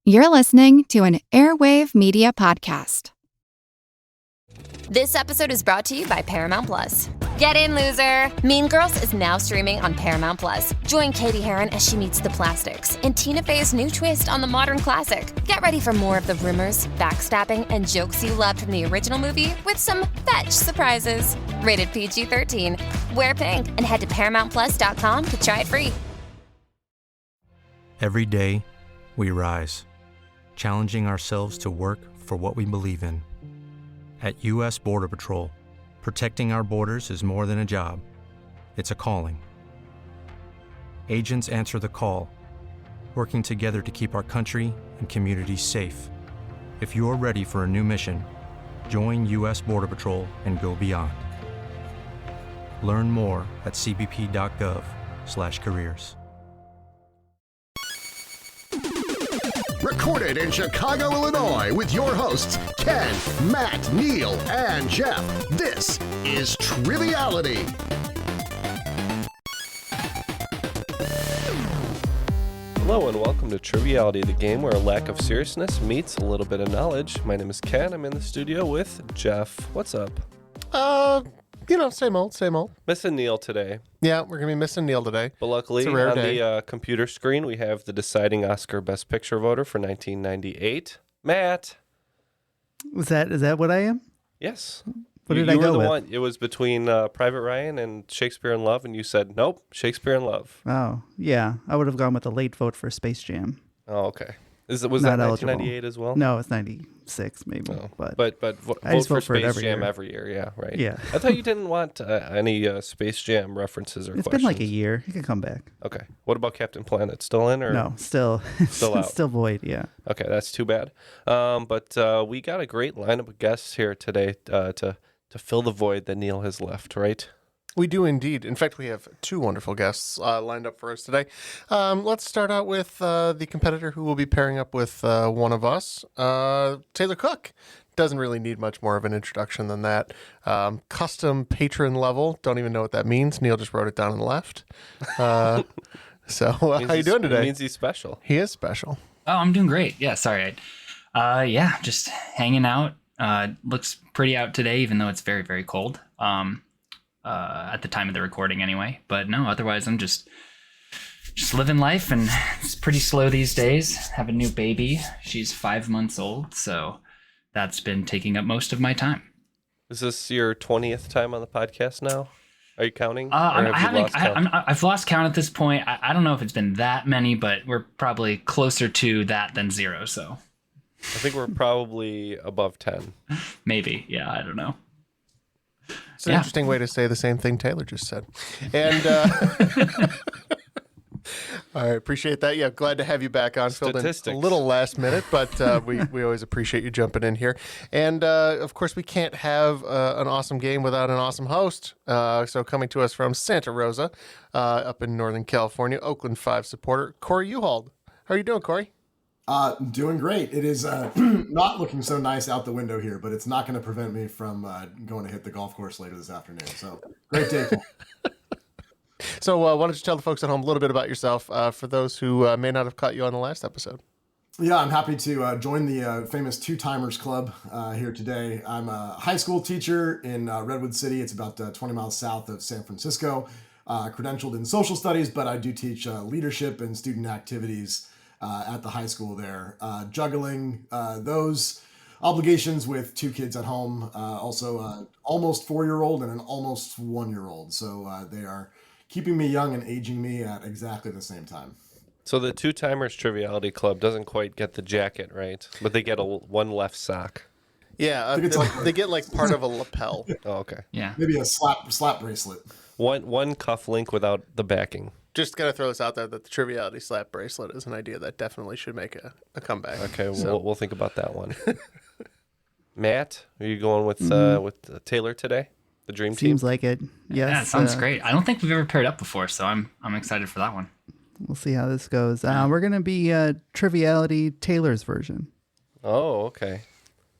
You're listening to an Airwave Media podcast. This episode is brought to you by Paramount Plus. Get in, loser! Mean Girls is now streaming on Paramount Plus. Join Katie Heron as she meets the plastics in Tina Fey's new twist on the modern classic. Get ready for more of the rumors, backstabbing, and jokes you loved from the original movie with some fetch surprises. Rated PG-13. Wear pink and head to ParamountPlus.com to try it free. Every day, we rise, challenging ourselves to work for what we believe in. At U.S. Border Patrol, protecting our borders is more than a job. It's a calling. Agents answer the call, working together to keep our country and communities safe. If you're ready for a new mission, join U.S. Border Patrol and go beyond. Learn more at cbp.gov/careers. Recorded in Chicago, Illinois, with your hosts, Ken, Matt, Neil, and Jeff. This is Triviality. Hello and welcome to Triviality, the game where a lack of seriousness meets a little bit of knowledge. My name is Ken. I'm in the studio with Jeff. What's up? Same old. Missing Neil today. Yeah, we're going to be missing Neil today. But luckily, It's a rare on day. the computer screen, we have the deciding Oscar Best Picture voter for 1998. Matt. Is that what I am? Yes. What did you I were go the with? one. It was between Private Ryan and Shakespeare in Love, and you said, nope, Shakespeare in Love. Oh, yeah. I would have gone with a late vote for Space Jam. Oh, okay. Was Not that eligible. 1998 as well? No, it's 96 maybe. Oh. But But I vote just for vote for it Space every Jam year. every year, yeah, right? Yeah. I thought you didn't want any Space Jam references or it's questions. been like a year. You can come back. Okay. What about Captain Planet? Still in or No, still Still out. still void, yeah. Okay, that's too bad. But we got a great lineup of guests here today to fill the void that Neil has left, right? We do indeed. In fact, we have two wonderful guests lined up for us today. Let's start out with the competitor who will be pairing up with one of us, Taylor Cook. Doesn't really need much more of an introduction than that. Custom patron level. Don't even know what that means. Neil just wrote it down on the left. How you doing today? It means he's special. He is special. Oh, I'm doing great. Yeah, sorry. Just hanging out. Looks pretty out today, even though it's very, very cold. At the time of the recording anyway. But no, otherwise I'm just living life, and it's pretty slow these days. Have a new baby. She's 5 months old, so that's been taking up most of my time. Is this your 20th time on the podcast now? Are you counting? I've lost count at this point. I don't know if it's been that many, but we're probably closer to that than zero, so. I think we're probably above 10. Maybe, yeah, I don't know. It's an interesting way to say the same thing Taylor just said. And I appreciate that. Yeah, glad to have you back on. Filled in a little last minute, but we always appreciate you jumping in here. And, of course, we can't have an awesome game without an awesome host. So coming to us from Santa Rosa, up in Northern California, Oakland 5 supporter, Corey Uhalde. How are you doing, Corey? Doing great. It is not looking so nice out the window here, but it's not going to prevent me from going to hit the golf course later this afternoon. So great day. So why don't you tell the folks at home a little bit about yourself for those who may not have caught you on the last episode? Yeah, I'm happy to join the famous Two Timers Club here today. I'm a high school teacher in Redwood City. It's about 20 miles south of San Francisco, credentialed in social studies, but I do teach leadership and student activities at the high school there, juggling those obligations with two kids at home, also an almost 4-year-old and an almost 1-year-old. So they are keeping me young and aging me at exactly the same time. So the Two Timers Triviality Club doesn't quite get the jacket, right? But they get one left sock. Yeah, they get like part of a lapel. Oh, okay. Yeah. Maybe a slap bracelet. One cuff link without the backing. Just got to throw this out there that the Triviality slap bracelet is an idea that definitely should make a comeback. Okay, we'll think about that one. Matt, are you going with Taylor today? The dream team? Seems like it. Yes. Yeah, it sounds great. I don't think we've ever paired up before, so I'm excited for that one. We'll see how this goes. We're going to be Triviality Taylor's version. Oh, okay.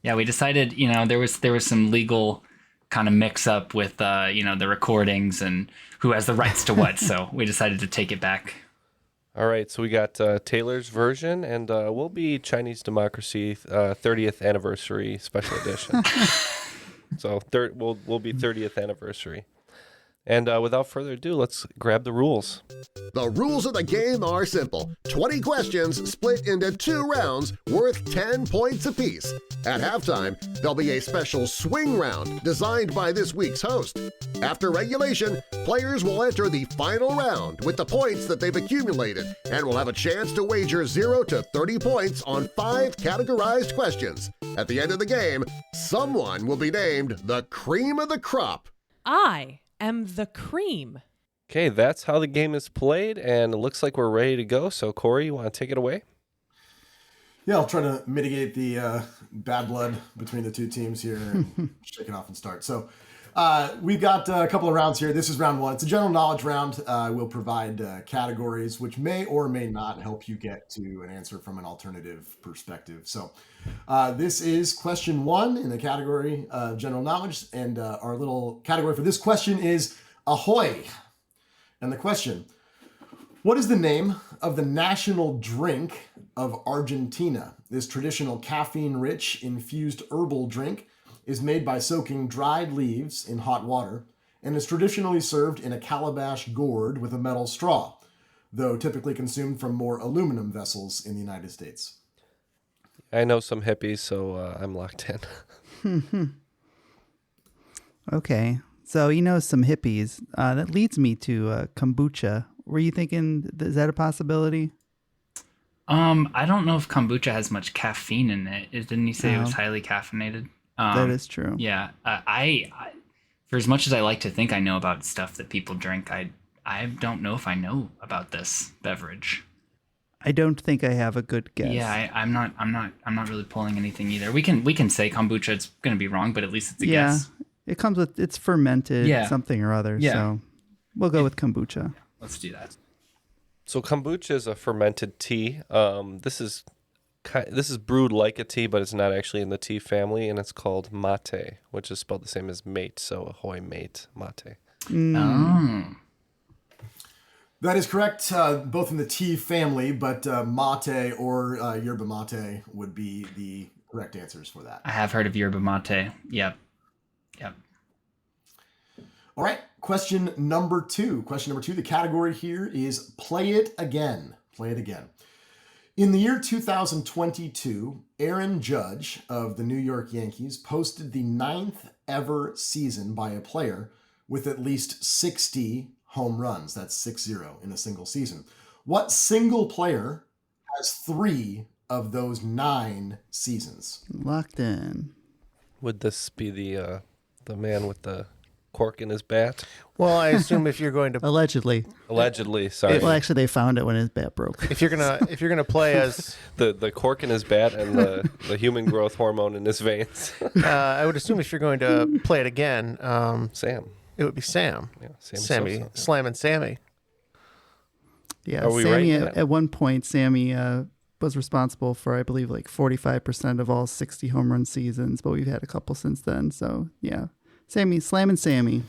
Yeah, we decided, there was some legal kind of mix up with, the recordings and who has the rights to what. So we decided to take it back. All right, so we got Taylor's version, and we'll be Chinese Democracy 30th Anniversary Special Edition. So we'll be 30th Anniversary. And without further ado, let's grab the rules. The rules of the game are simple. 20 questions split into 2 rounds worth 10 points apiece. At halftime, there'll be a special swing round designed by this week's host. After regulation, players will enter the final round with the points that they've accumulated and will have a chance to wager 0 to 30 points on 5 categorized questions. At the end of the game, someone will be named the cream of the crop. I am the cream. Okay, that's how the game is played, and it looks like we're ready to go. So, Corey, you want to take it away? Yeah, I'll try to mitigate the bad blood between the two teams here and shake it off and start. So we've got a couple of rounds here. This is round 1. It's a general knowledge round. We'll provide categories which may or may not help you get to an answer from an alternative perspective. So this is question 1 in the category of general knowledge. And our little category for this question is Ahoy. And the question: what is the name of the national drink of Argentina? This traditional caffeine-rich infused herbal drink is made by soaking dried leaves in hot water and is traditionally served in a calabash gourd with a metal straw, though typically consumed from more aluminum vessels in the United States. I know some hippies, so I'm locked in. Okay. So you know some hippies. That leads me to kombucha. Were you thinking, is that a possibility? I don't know if kombucha has much caffeine in it. Didn't he say it was No. highly caffeinated? That is true. Yeah. I for as much as I like to think I know about stuff that people drink, I don't know if I know about this beverage. I don't think I have a good guess. Yeah, I'm not really pulling anything either. We can say kombucha. It's going to be wrong, but at least it's a guess. It comes with, it's fermented something or other. Yeah. So we'll go with kombucha. Let's do that. So kombucha is a fermented tea. This is brewed like a tea, but it's not actually in the tea family, and it's called mate, which is spelled the same as mate. So ahoy, mate, mate. Oh. That is correct, both in the tea family, but mate or yerba mate would be the correct answers for that. I have heard of yerba mate. Yep. All right, question number 2. The category here is Play It Again. Play it again. In the year 2022, Aaron Judge of the New York Yankees posted the 9th ever season by a player with at least 60 home runs. That's 60 in a single season. What single player has 3 of those 9 seasons? Locked in. Would this be the man with the cork in his bat? Well, I assume if you're going to Allegedly. Allegedly, sorry. Well, actually, they found it when his bat broke. if you're gonna play as the cork in his bat and the human growth hormone in his veins. I would assume if you're going to play it again, Sam. it would be Sam. Yeah, Sammy, Sosa. Slam and Sammy. Yeah, Are we Sammy, right? at one point, Sammy was responsible for, I believe, like 45% of all 60 home run seasons, but we've had a couple since then. So, yeah. Sammy, Slam and Sammy.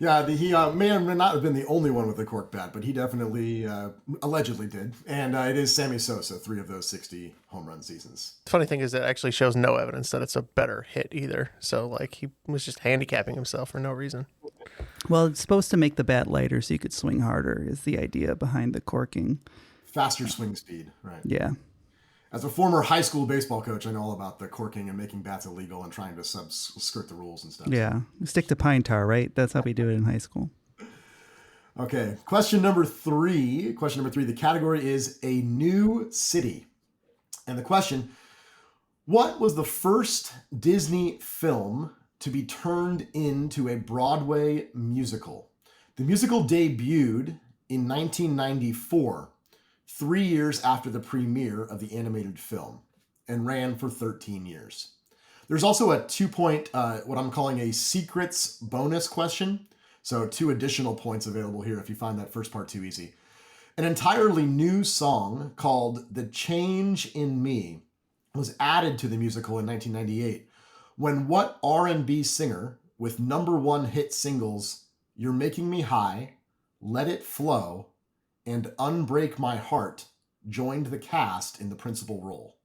Yeah, he may or may not have been the only one with a cork bat, but he definitely allegedly did. And it is Sammy Sosa, 3 of those 60 home run seasons. The funny thing is that actually shows no evidence that it's a better hit either. So like he was just handicapping himself for no reason. Well, it's supposed to make the bat lighter so you could swing harder is the idea behind the corking. Faster swing speed, right? Yeah. As a former high school baseball coach, I know all about the corking and making bats illegal and trying to skirt the rules and stuff. Yeah. We stick to pine tar, right? That's how we do it in high school. Okay. Question number 3. The category is a new city. And the question: what was the first Disney film to be turned into a Broadway musical? The musical debuted in 1994. 3 years after the premiere of the animated film, and ran for 13 years. There's also a 2-point, what I'm calling a secrets bonus question. So 2 additional points available here if you find that first part too easy. An entirely new song called The Change in Me was added to the musical in 1998, when what R&B singer with #1 hit singles You're Making Me High, Let It Flow, and Unbreak My Heart joined the cast in the principal role?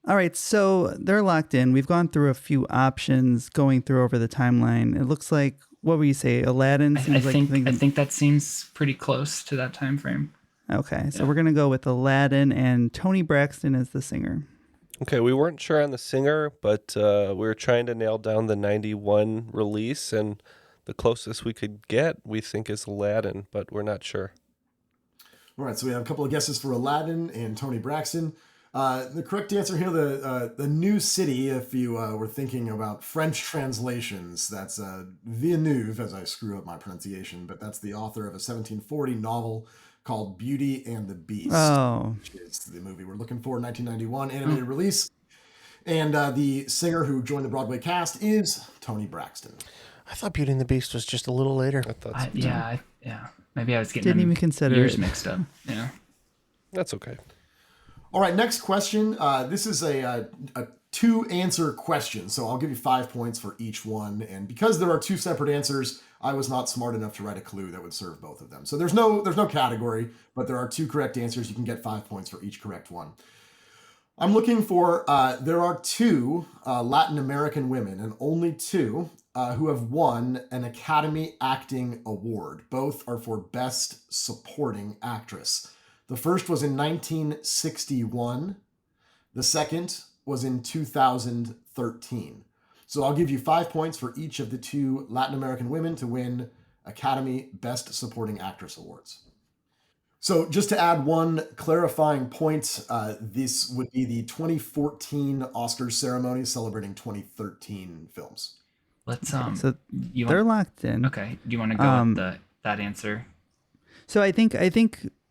All right, so they're locked in. We've gone through a few options going through over the timeline. It looks like, what would you say, Aladdin? I Seems I think that seems pretty close to that time frame. Okay, so we're going to go with Aladdin and Toni Braxton as the singer. Okay, we weren't sure on the singer, but we were trying to nail down the 91 release, and the closest we could get, we think, is Aladdin, but we're not sure. All right, so we have a couple of guesses for Aladdin and Toni Braxton. The correct answer here, the New City, if you were thinking about French translations, that's Villeneuve, as I screw up my pronunciation, but that's the author of a 1740 novel called Beauty and the Beast, which is the movie we're looking for, 1991 animated release. And the singer who joined the Broadway cast is Toni Braxton. I thought Beauty and the Beast was just a little later. I thought so. Yeah. Maybe I was getting Didn't even consider years it. mixed up. Yeah. That's okay. All right, next question. This is a two-answer question, so I'll give you 5 points for each one. And because there are two separate answers, I was not smart enough to write a clue that would serve both of them. So there's no category, but there are two correct answers. You can get 5 points for each correct one. I'm looking for, there are two Latin American women, and only two, who have won an Academy Acting Award. Both are for Best Supporting Actress. The first was in 1961. The second was in 2013. So I'll give you 5 points for each of the two Latin American women to win Academy Best Supporting Actress Awards. So just to add one clarifying point, this would be the 2014 Oscars ceremony celebrating 2013 films. Let's So they're locked in. Okay. Do you want to go with that answer? So I think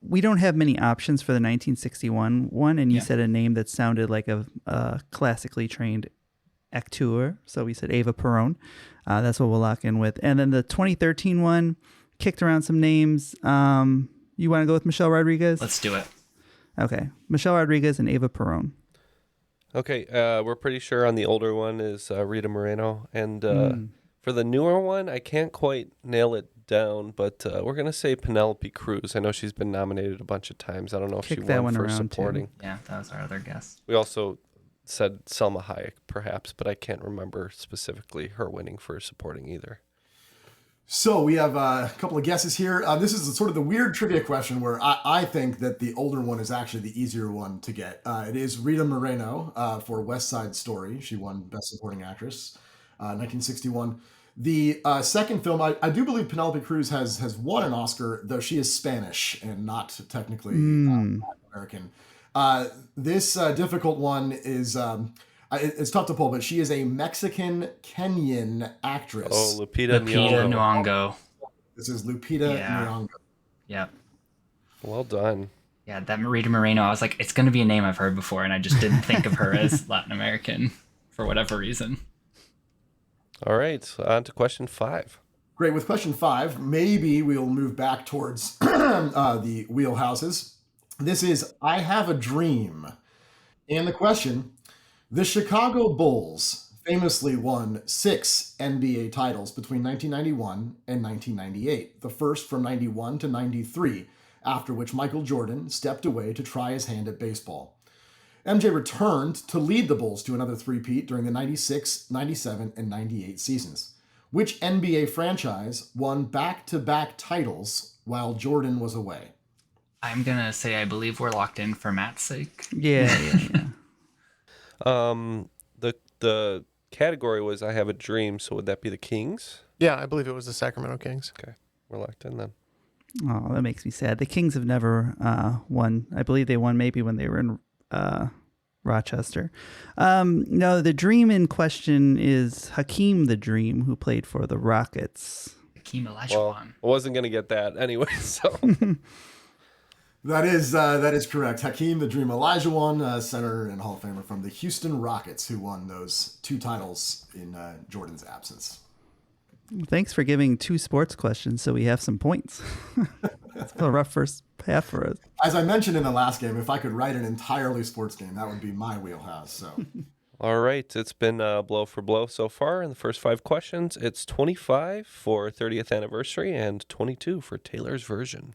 we don't have many options for the 1961 one, and you said a name that sounded like a classically trained acteur. So we said Eva Perón. That's what we'll lock in with. And then the 2013 one kicked around some names. You want to go with Michelle Rodriguez? Let's do it. Okay. Michelle Rodriguez and Eva Perón. Okay, we're pretty sure on the older one is Rita Moreno. And for the newer one, I can't quite nail it down, but we're going to say Penelope Cruz. I know she's been nominated a bunch of times. I don't know if Kick she that won one for around, supporting. too. Yeah, that was our other guess. We also said Selma Hayek, perhaps, but I can't remember specifically her winning for supporting either. So we have a couple of guesses here. This is sort of the weird trivia question where I think that the older one is actually the easier one to get. It is Rita Moreno for West Side Story. She won Best Supporting Actress, 1961. The second film, I do believe Penelope Cruz has won an Oscar, though she is Spanish and not technically American. This difficult one is... it's tough to pull, but she is a Mexican-Kenyan actress. Oh, Lupita Nyong'o. This is Lupita Nyong'o. Yep. Well done. Yeah, that Rita Moreno, I was like, it's going to be a name I've heard before, and I just didn't think of her as Latin American for whatever reason. All right, on to question 5. Great. With question 5, maybe we'll move back towards the wheelhouses. This is I Have a Dream. And the question, the Chicago Bulls famously won 6 NBA titles between 1991 and 1998, the first from 91 to 93, after which Michael Jordan stepped away to try his hand at baseball. MJ returned to lead the Bulls to another three-peat during the 96, 97, and 98 seasons. Which NBA franchise won back-to-back titles while Jordan was away? I'm going to say I believe we're locked in for Matt's sake. Yeah. The category was I Have a Dream, so would that be the Kings? Yeah, I believe it was the Sacramento Kings. Okay, we're locked in then. Oh, that makes me sad. The Kings have never won. I believe they won maybe when they were in Rochester. No, the Dream in question is Hakeem the Dream, who played for the Rockets. Hakeem Olajuwon. Well, I wasn't going to get that anyway, so... That is correct. Hakeem the Dream Olajuwon, center and Hall of Famer from the Houston Rockets, who won those 2 titles in Jordan's absence. Thanks for giving 2 sports questions so we have some points. It's a rough first half for us. As I mentioned in the last game, if I could write an entirely sports game, that would be my wheelhouse. So, All right, it's been blow for blow so far in the first 5 questions. It's 25 for 30th anniversary and 22 for Taylor's version.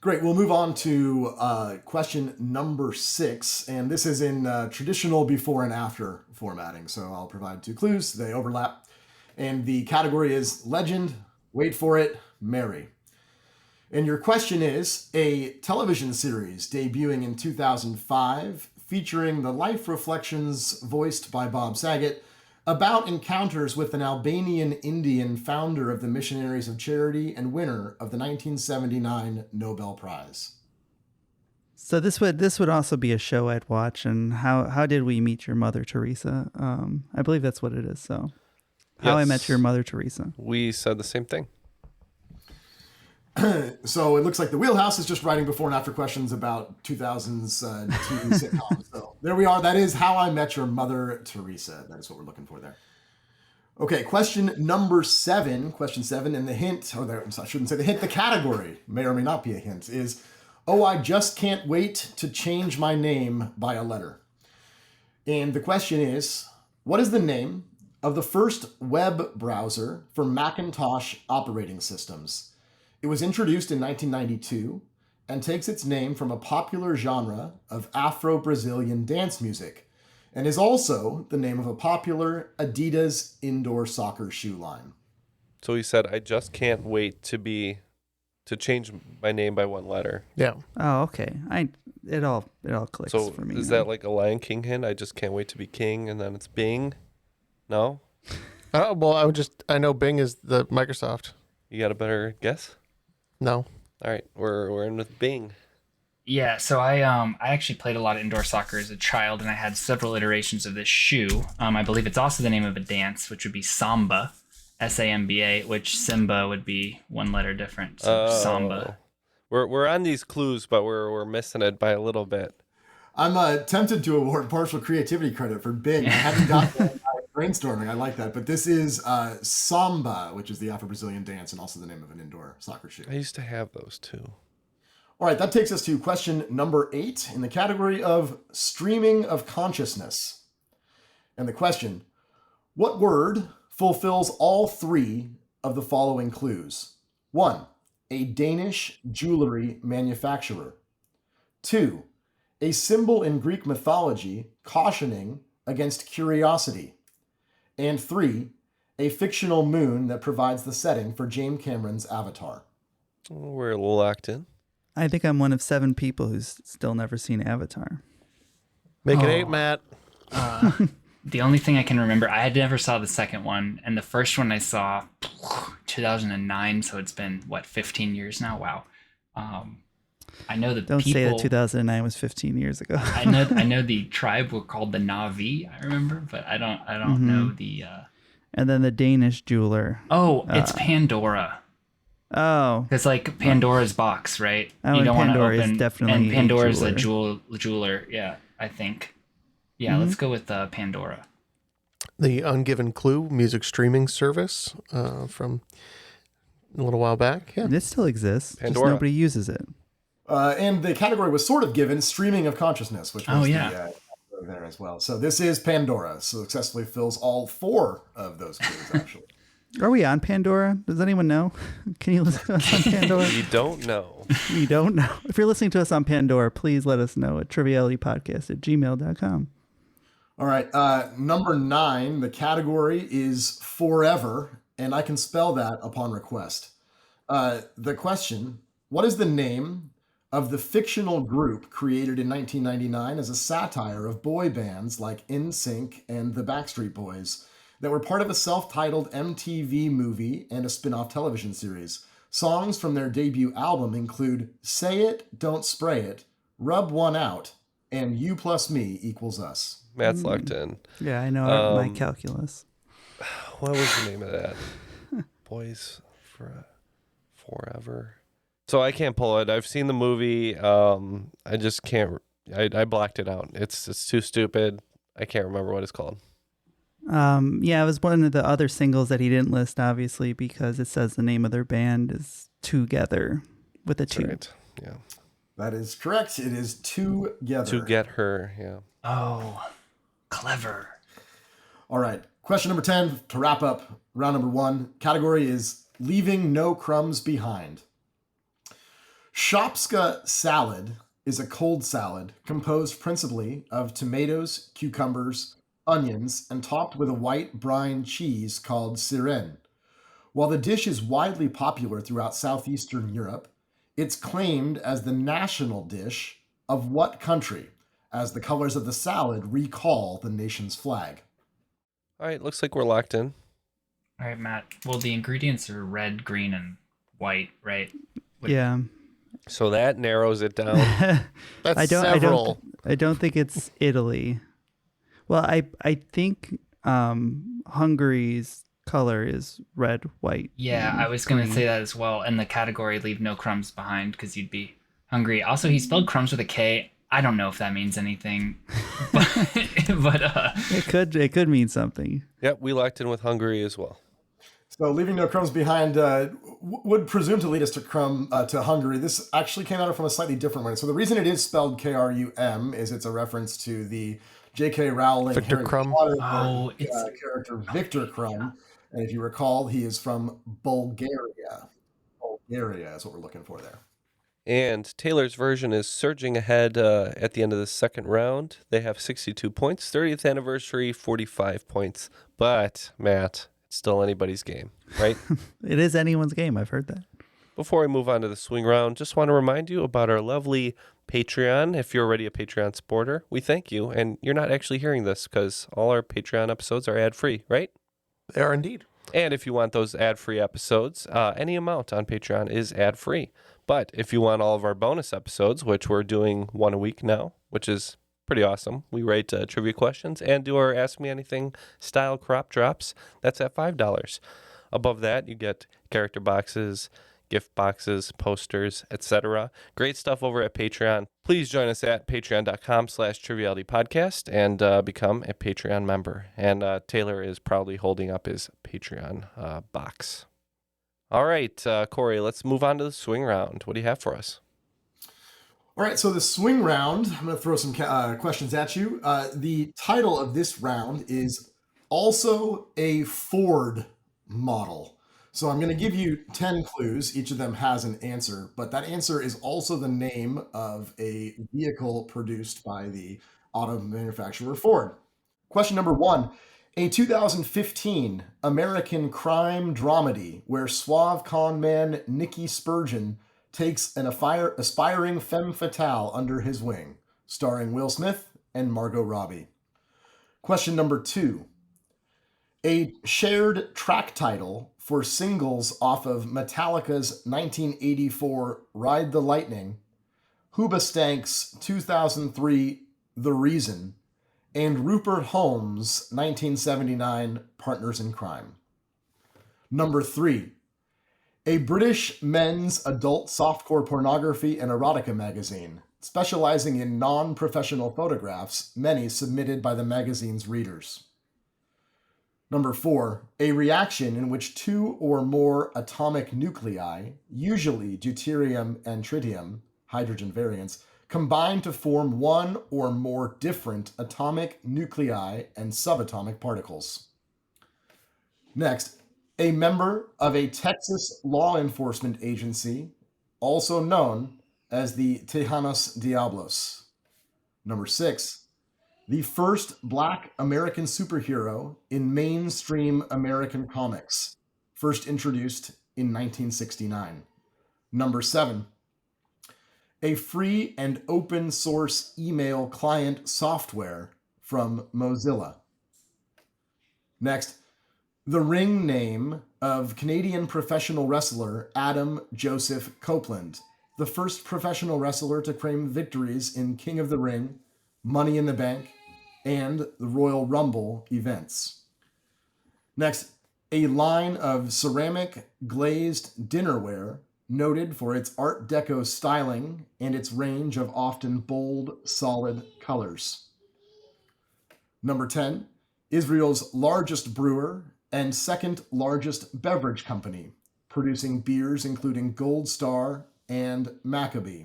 Great. We'll move on to question number 6. And this is in traditional before and after formatting. So I'll provide 2 clues. They overlap. And the category is legend, wait for it, Mary. And your question is, a television series debuting in 2005 featuring the life reflections voiced by Bob Saget about encounters with an Albanian Indian founder of the Missionaries of Charity and winner of the 1979 Nobel Prize. So this would also be a show I'd watch. And how did we meet your mother, Teresa? I believe that's what it is. So How I Met Your Mother, Teresa. We said the same thing. So it looks like the wheelhouse is just writing before and after questions about 2000s TV sitcoms. So there we are. That is How I Met Your Mother, Teresa. That is what we're looking for there. Okay, question number 7. Question 7, and the hint, I shouldn't say the hint, the category, may or may not be a hint, is, oh, I just can't wait to change my name by a letter. And the question is, what is the name of the first web browser for Macintosh operating systems? It was introduced in 1992 and takes its name from a popular genre of Afro-Brazilian dance music and is also the name of a popular Adidas indoor soccer shoe line. So he said, I just can't wait to change my name by one letter. Yeah. Oh, okay. It all clicks So for me. is now. that like a Lion King hint? I just can't wait to be king, and then it's Bing? No? Oh, well, I know Bing is the Microsoft. You got a better guess? No. All right, we're in with Bing. Yeah, so I actually played a lot of indoor soccer as a child, and I had several iterations of this shoe. I believe it's also the name of a dance, which would be samba, S-A-M-B-A, which Simba would be one letter different. So samba. We're on these clues, but we're missing it by a little bit. I'm tempted to award partial creativity credit for Bing. I haven't got that brainstorming. I like that. But this is samba, which is the Afro-Brazilian dance and also the name of an indoor soccer shoe. I used to have those too. All right, that takes us to question number 8 in the category of streaming of consciousness. And the question, what word fulfills all 3 of the following clues? 1, a Danish jewelry manufacturer. 2, a symbol in Greek mythology cautioning against curiosity. And 3, a fictional moon that provides the setting for James Cameron's Avatar. We're locked in. I think I'm one of 7 people who's still never seen Avatar. Make it 8, Matt. The only thing I can remember, I had never saw the second one, and the first one I saw 2009, so it's been, 15 years now? Wow. I know the Don't people... say that 2009 was 15 years ago. I know the tribe were called the Na'vi, I remember, but I don't know the... And then the Danish jeweler. Oh, it's Pandora. Oh. It's like Pandora's box, right? Oh, you and don't want to Pandora open... is definitely and Pandora's a a jeweler, yeah, I think. Yeah, let's go with Pandora. The Ungiven Clue music streaming service from a little while back. Yeah. It still exists. Pandora. Just nobody uses it. And the category was sort of given streaming of consciousness, which was there as well. So this is Pandora. Successfully fills all 4 of those clues, actually. Are we on Pandora? Does anyone know? Can you listen to us on Pandora? You don't know. We don't know. If you're listening to us on Pandora, please let us know at trivialitypodcast@gmail.com. All right. Number 9, the category is forever, and I can spell that upon request. The question, what is the name of the fictional group created in 1999 as a satire of boy bands like NSYNC and the Backstreet Boys that were part of a self-titled MTV movie and a spin-off television series? Songs from their debut album include Say It, Don't Spray It, Rub One Out, and You Plus Me Equals Us. Matt's locked in. Yeah, I know my calculus. What was the name of that? Boys Forever. So I can't pull it. I've seen the movie. I just can't. I blocked it out. It's too stupid. I can't remember what it's called. Yeah, it was one of the other singles that he didn't list, obviously, because it says the name of their band is Together with a 2. Right. Yeah. That is correct. It is Together. To Get Her. Yeah. Oh, clever. All right. Question number 10 to wrap up round number 1. Category is Leaving No Crumbs Behind. Shopska salad is a cold salad composed principally of tomatoes, cucumbers, onions, and topped with a white brine cheese called sirene. While the dish is widely popular throughout southeastern Europe, it's claimed as the national dish of what country, as the colors of the salad recall the nation's flag? All right, looks like we're locked in. All right, Matt. Well, the ingredients are red, green, and white, right? Yeah. So that narrows it down. That's several. I don't think it's Italy. Well, I think Hungary's color is red, white. Yeah, I was going to say that as well. And the category leave no crumbs behind because you'd be hungry. Also, he spelled crumbs with a K. I don't know if that means anything, but it could mean something. Yep, we locked in with Hungary as well. So leaving no crumbs behind would presume to lead us to Hungary. This actually came out from a slightly different way. So the reason it is spelled Krum is it's a reference to the J.K. Rowling Victor Harry Crumb. Potter character Victor Crumb. And if you recall, he is from Bulgaria. Bulgaria is what we're looking for there. And Taylor's version is surging ahead at the end of the second round. They have 62 points, 30th anniversary, 45 points. But, Matt, it's still anybody's game, right? It is anyone's game. I've heard that. Before we move on to the swing round, just want to remind you about our lovely Patreon. If you're already a Patreon supporter, we thank you. And you're not actually hearing this because all our Patreon episodes are ad-free, right? They are indeed. And if you want those ad-free episodes, any amount on Patreon is ad-free. But if you want all of our bonus episodes, which we're doing one a week now, which is pretty awesome, we write trivia questions and do our Ask Me Anything style crop drops. That's at $5. Above that, you get character boxes, gift boxes, posters, etc. Great stuff over at Patreon. Please join us at patreon.com/trivialitypodcast and become a Patreon member. And Taylor is proudly holding up his Patreon box. All right, Corey, let's move on to the swing round. What do you have for us? All right, so the swing round, I'm going to throw some questions at you. The title of this round is Also a Ford Model. So I'm going to give you 10 clues. Each of them has an answer, but that answer is also the name of a vehicle produced by the auto manufacturer Ford. Question number 1. A 2015 American crime dramedy where suave con man Nicky Spurgeon takes an aspiring femme fatale under his wing, starring Will Smith and Margot Robbie. Question number 2. A shared track title for singles off of Metallica's 1984 Ride the Lightning, Hoobastank's 2003 The Reason, and Rupert Holmes' 1979 Partners in Crime. Number 3. A British men's adult softcore pornography and erotica magazine, specializing in non-professional photographs, many submitted by the magazine's readers. Number 4. A reaction in which 2 or more atomic nuclei, usually deuterium and tritium, hydrogen variants, combine to form one or more different atomic nuclei and subatomic particles. Next, a member of a Texas law enforcement agency, also known as the Tejanos Diablos. Number 6, the first Black American superhero in mainstream American comics, first introduced in 1969. Number 7, a free and open source email client software from Mozilla. Next, the ring name of Canadian professional wrestler Adam Joseph Copeland, the first professional wrestler to claim victories in King of the Ring, Money in the Bank, and the Royal Rumble events. Next, a line of ceramic glazed dinnerware noted for its Art Deco styling and its range of often bold, solid colors. Number 10, Israel's largest brewer and second largest beverage company, producing beers including Gold Star and Maccabee.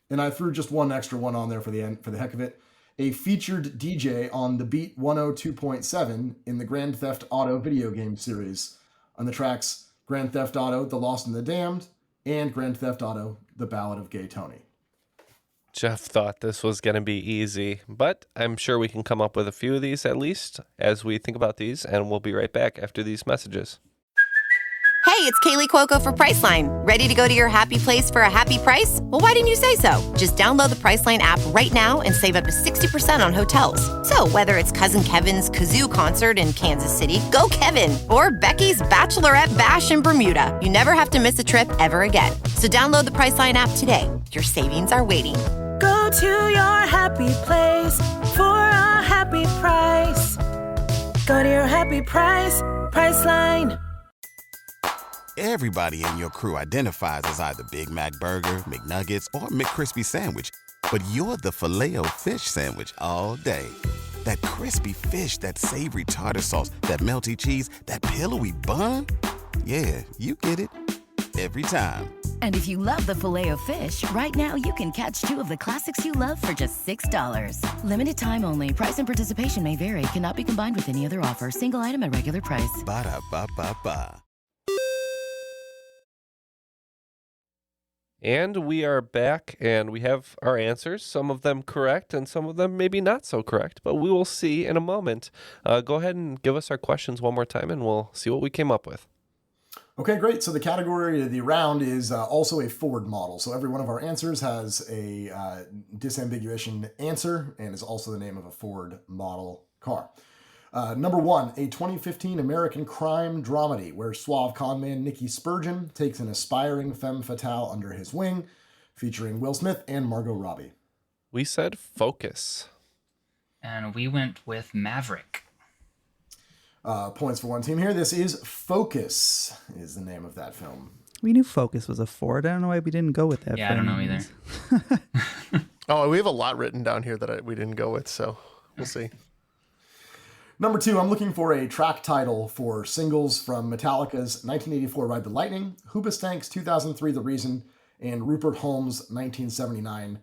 And I threw just one extra one on there for the heck of it. A featured DJ on the Beat 102.7 in the Grand Theft Auto video game series on the tracks Grand Theft Auto: The Lost and the Damned, and Grand Theft Auto: The Ballad of Gay Tony. Jeff thought this was going to be easy, but I'm sure we can come up with a few of these at least as we think about these, and we'll be right back after these messages. Hey, it's Kaylee Cuoco for Priceline. Ready to go to your happy place for a happy price? Well, why didn't you say so? Just download the Priceline app right now and save up to 60% on hotels. So whether it's Cousin Kevin's Kazoo Concert in Kansas City, go Kevin, or Becky's Bachelorette Bash in Bermuda, you never have to miss a trip ever again. So download the Priceline app today. Your savings are waiting. Go to your happy place for a happy price. Go to your happy price, Priceline. Everybody in your crew identifies as either Big Mac Burger, McNuggets, or McCrispy Sandwich. But you're the Filet-O-Fish Sandwich all day. That crispy fish, that savory tartar sauce, that melty cheese, that pillowy bun. Yeah, you get it. Every time. And if you love the Filet-O-Fish, right now you can catch two of the classics you love for just $6. Limited time only. Price and participation may vary. Cannot be combined with any other offer. Single item at regular price. Ba-da-ba-ba-ba. And we are back, and we have our answers, some of them correct and some of them maybe not so correct, but we will see in a moment. Go ahead and give us our questions one more time, and we'll see what we came up with. Okay, great. So the category of the round is also a Ford model. So every one of our answers has a disambiguation answer and is also the name of a Ford model car. Number one, a 2015 American crime dramedy where suave conman Nicky Spurgeon takes an aspiring femme fatale under his wing, featuring Will Smith and Margot Robbie. We said Focus. And we went with Maverick. Points for one team here. This is Focus, is the name of that film. We knew Focus was a Ford. I don't know why we didn't go with that. Yeah, I don't know either. Oh, we have a lot written down here that we didn't go with, so we'll see. Number two, I'm looking for a track title for singles from Metallica's 1984 Ride the Lightning, Hoobastank's 2003 The Reason, and Rupert Holmes' 1979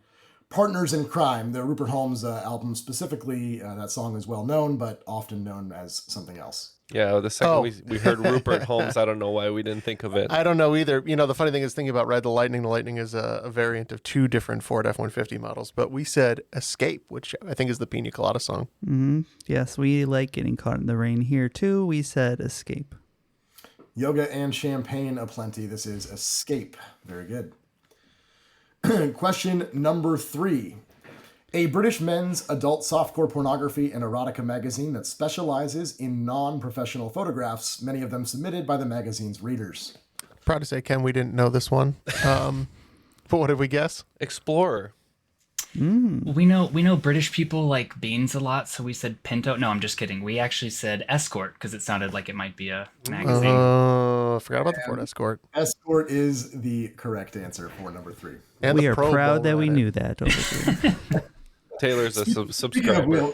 Partners in Crime. The Rupert Holmes album specifically, that song is well known, but often known as something else. Yeah, the second we heard Rupert Holmes, I don't know why we didn't think of it. I don't know either. You know, the funny thing is thinking about Ride the Lightning is a variant of two different Ford F-150 models, but we said Escape, which I think is the Pina Colada song. Mm-hmm. Yes, we like getting caught in the rain here too. We said Escape. Yoga and champagne aplenty. This is Escape. Very good. Question number three. A British men's adult softcore pornography and erotica magazine that specializes in non-professional photographs, many of them submitted by the magazine's readers. Proud to say, Ken, we didn't know this one. But what did we guess? Explorer. We know British people like beans a lot, so we said Pinto. No, I'm just kidding. We actually said Escort because it sounded like it might be a magazine. I forgot about the Ford Escort. Escort is the correct answer for number three. And we are proud that we knew that. Taylor's a subscriber.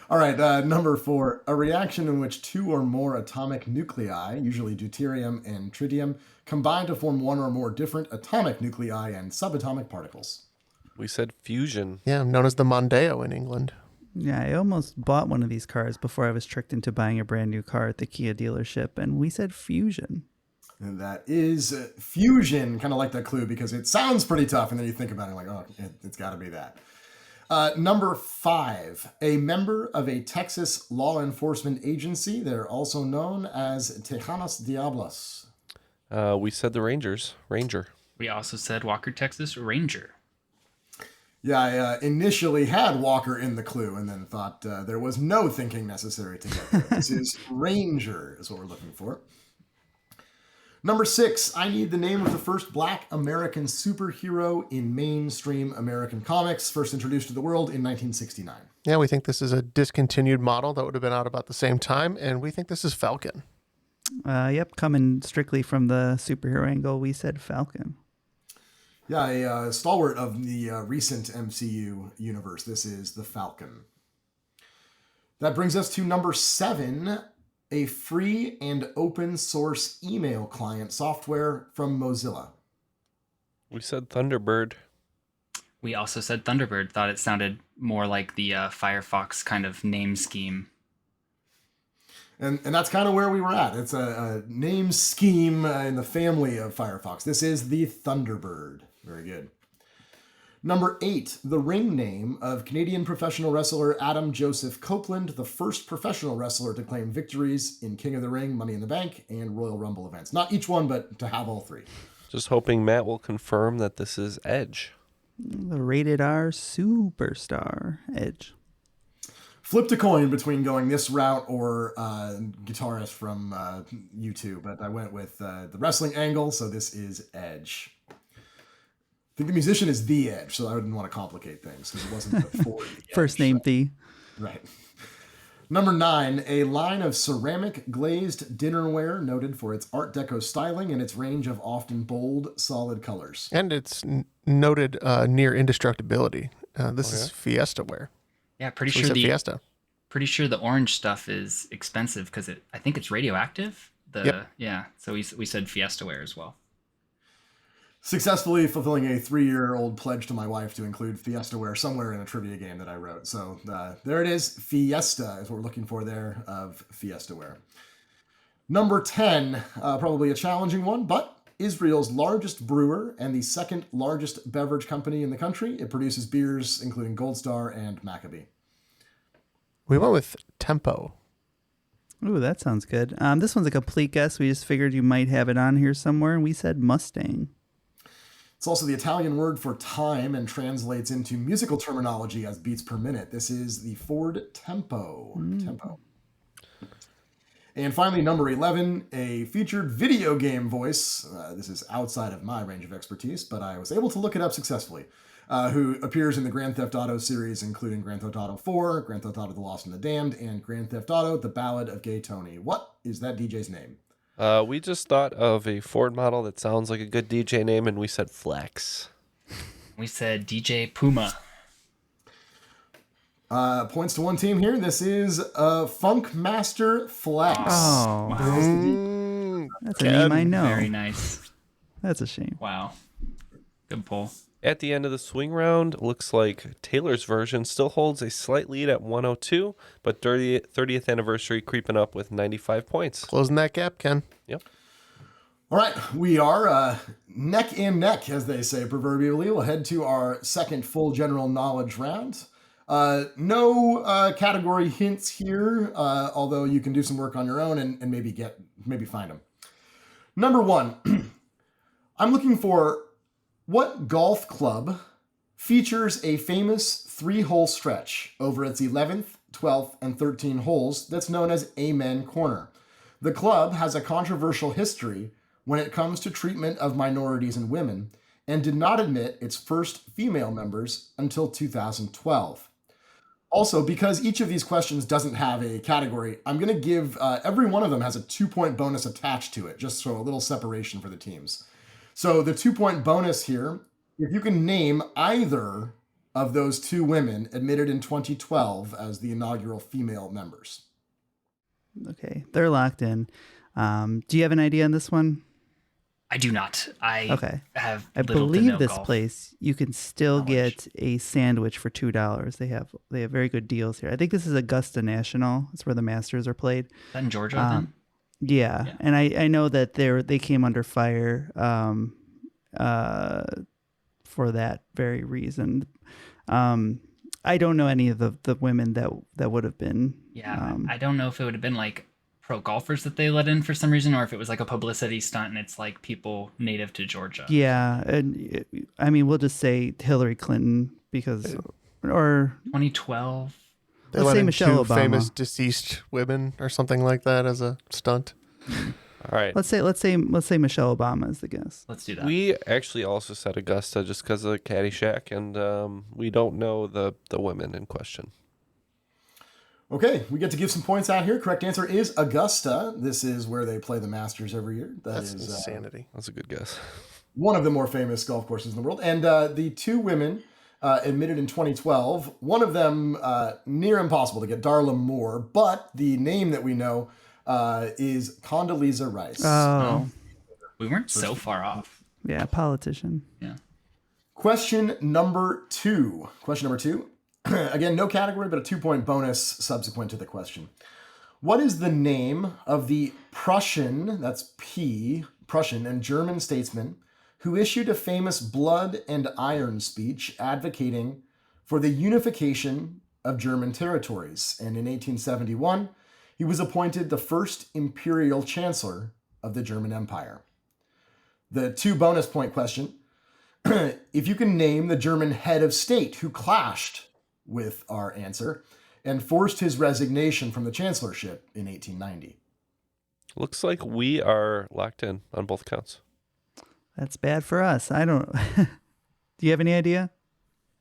All right, number four, a reaction in which two or more atomic nuclei, usually deuterium and tritium, combine to form one or more different atomic nuclei and subatomic particles. We said fusion. Yeah, known as the Mondeo in England. Yeah, I almost bought one of these cars before I was tricked into buying a brand new car at the Kia dealership, and we said fusion. And that is fusion, kind of like that clue, because it sounds pretty tough, and then you think about it like, oh, it's got to be that. Number five, a member of a Texas law enforcement agency. They're also known as Tejanos Diablos. We said the Ranger. We also said Walker, Texas Ranger. Yeah, I initially had Walker in the clue and then thought there was no thinking necessary to get there. This is Ranger is what we're looking for. Number six, I need the name of the first Black American superhero in mainstream American comics, first introduced to the world in 1969. Yeah, we think this is a discontinued model that would have been out about the same time, and we think this is Falcon. Yep, coming strictly from the superhero angle, we said Falcon. Yeah, a stalwart of the recent MCU universe. This is the Falcon. That brings us to number seven, a free and open source email client software from Mozilla. We said Thunderbird. We also said Thunderbird. Thought it sounded more like the Firefox kind of name scheme. And that's kind of where we were at. It's a name scheme in the family of Firefox. This is the Thunderbird. Very good. Number 8, the ring name of Canadian professional wrestler Adam Joseph Copeland, the first professional wrestler to claim victories in King of the Ring, Money in the Bank, and Royal Rumble events. Not each one, but to have all 3. Just hoping Matt will confirm that this is Edge. The rated R superstar Edge. Flipped a coin between going this route or guitarist from U2, but I went with the wrestling angle, so this is Edge. I think the musician is The Edge, so I didn't want to complicate things because it wasn't the for the First Edge, name so. The. Right. Number 9, a line of ceramic glazed dinnerware noted for its Art Deco styling and its range of often bold, solid colors. And it's noted near indestructibility. This is Fiesta ware. Yeah, So we said Fiesta. pretty sure the orange stuff is expensive because I think it's radioactive. Yeah, so we said Fiesta ware as well. Successfully fulfilling a 3-year-old pledge to my wife to include Fiesta ware somewhere in a trivia game that I wrote. So there it is. Fiesta is what we're looking for there of Fiesta ware. Number 10, probably a challenging one, but Israel's largest brewer and the second largest beverage company in the country. It produces beers including Gold Star and Maccabee. We went with Tempo. Ooh, that sounds good. This one's a complete guess. We just figured you might have it on here somewhere, and we said Mustang. It's also the Italian word for time and translates into musical terminology as beats per minute. This is the Ford Tempo. Tempo. And finally, number 11, a featured video game voice. This is outside of my range of expertise, but I was able to look it up successfully. Who appears in the Grand Theft Auto series, including Grand Theft Auto 4, Grand Theft Auto The Lost and the Damned, and Grand Theft Auto The Ballad of Gay Tony. What is that DJ's name? We just thought of a Ford model that sounds like a good DJ name, and we said Flex. We said DJ Puma. Points to one team here. This is Funk Master Flex. Oh, Wow. that's a name I know. Very nice. That's a shame. Wow. Good pull. At the end of the swing round, looks like Taylor's version still holds a slight lead at 102, but 30th anniversary creeping up with 95 points. Closing that gap, Ken. Yep. All right, we are neck and neck, as they say proverbially. We'll head to our second full general knowledge round. No category hints here, although you can do some work on your own and maybe find them. Number 1, I'm looking for what golf club features a famous 3-hole stretch over its 11th, 12th, and 13 holes that's known as Amen Corner. The club has a controversial history when it comes to treatment of minorities and women, and did not admit its first female members until 2012. Also, because each of these questions doesn't have a category, I'm going to give every one of them has a 2-point bonus attached to it, just so a little separation for the teams. So the 2-point bonus here, if you can name either of those 2 women admitted in 2012 as the inaugural female members. Okay, they're locked in. Do you have an idea on this one? I do not. I believe this golf place you can still knowledge. get a sandwich for $2. They have very good deals here. I think this is Augusta National. It's where the Masters are played. Is that in Georgia then? Yeah, and I know that they came under fire for that very reason. I don't know any of the women that would have been. Yeah, I don't know if it would have been like pro golfers that they let in for some reason, or if it was like a publicity stunt and it's like people native to Georgia. Yeah, and I mean we'll just say Hillary Clinton because or 2012. They let's let say in Michelle 2 Obama. famous deceased women or something like that as a stunt. All right. Let's say Michelle Obama is the guess. Let's do that. We actually also said Augusta just because of Caddyshack, and we don't know the women in question. Okay, we get to give some points out here. Correct answer is Augusta. This is where they play the Masters every year. That's insanity. That's a good guess. One of the more famous golf courses in the world. And the 2 women admitted in 2012, one of them near impossible to get, Darla Moore, but the name that we know is Condoleezza Rice. Oh. We weren't so far off. Yeah, politician. Yeah. Question number 2. Again, no category, but a 2-point bonus subsequent to the question. What is the name of the Prussian, that's P, Prussian and German statesman who issued a famous blood and iron speech advocating for the unification of German territories? And in 1871, he was appointed the first imperial chancellor of the German Empire. The 2 bonus point question, if you can name the German head of state who clashed with our answer and forced his resignation from the chancellorship in 1890. Looks like we are locked in on both counts. That's bad for us. I don't. Do you have any idea?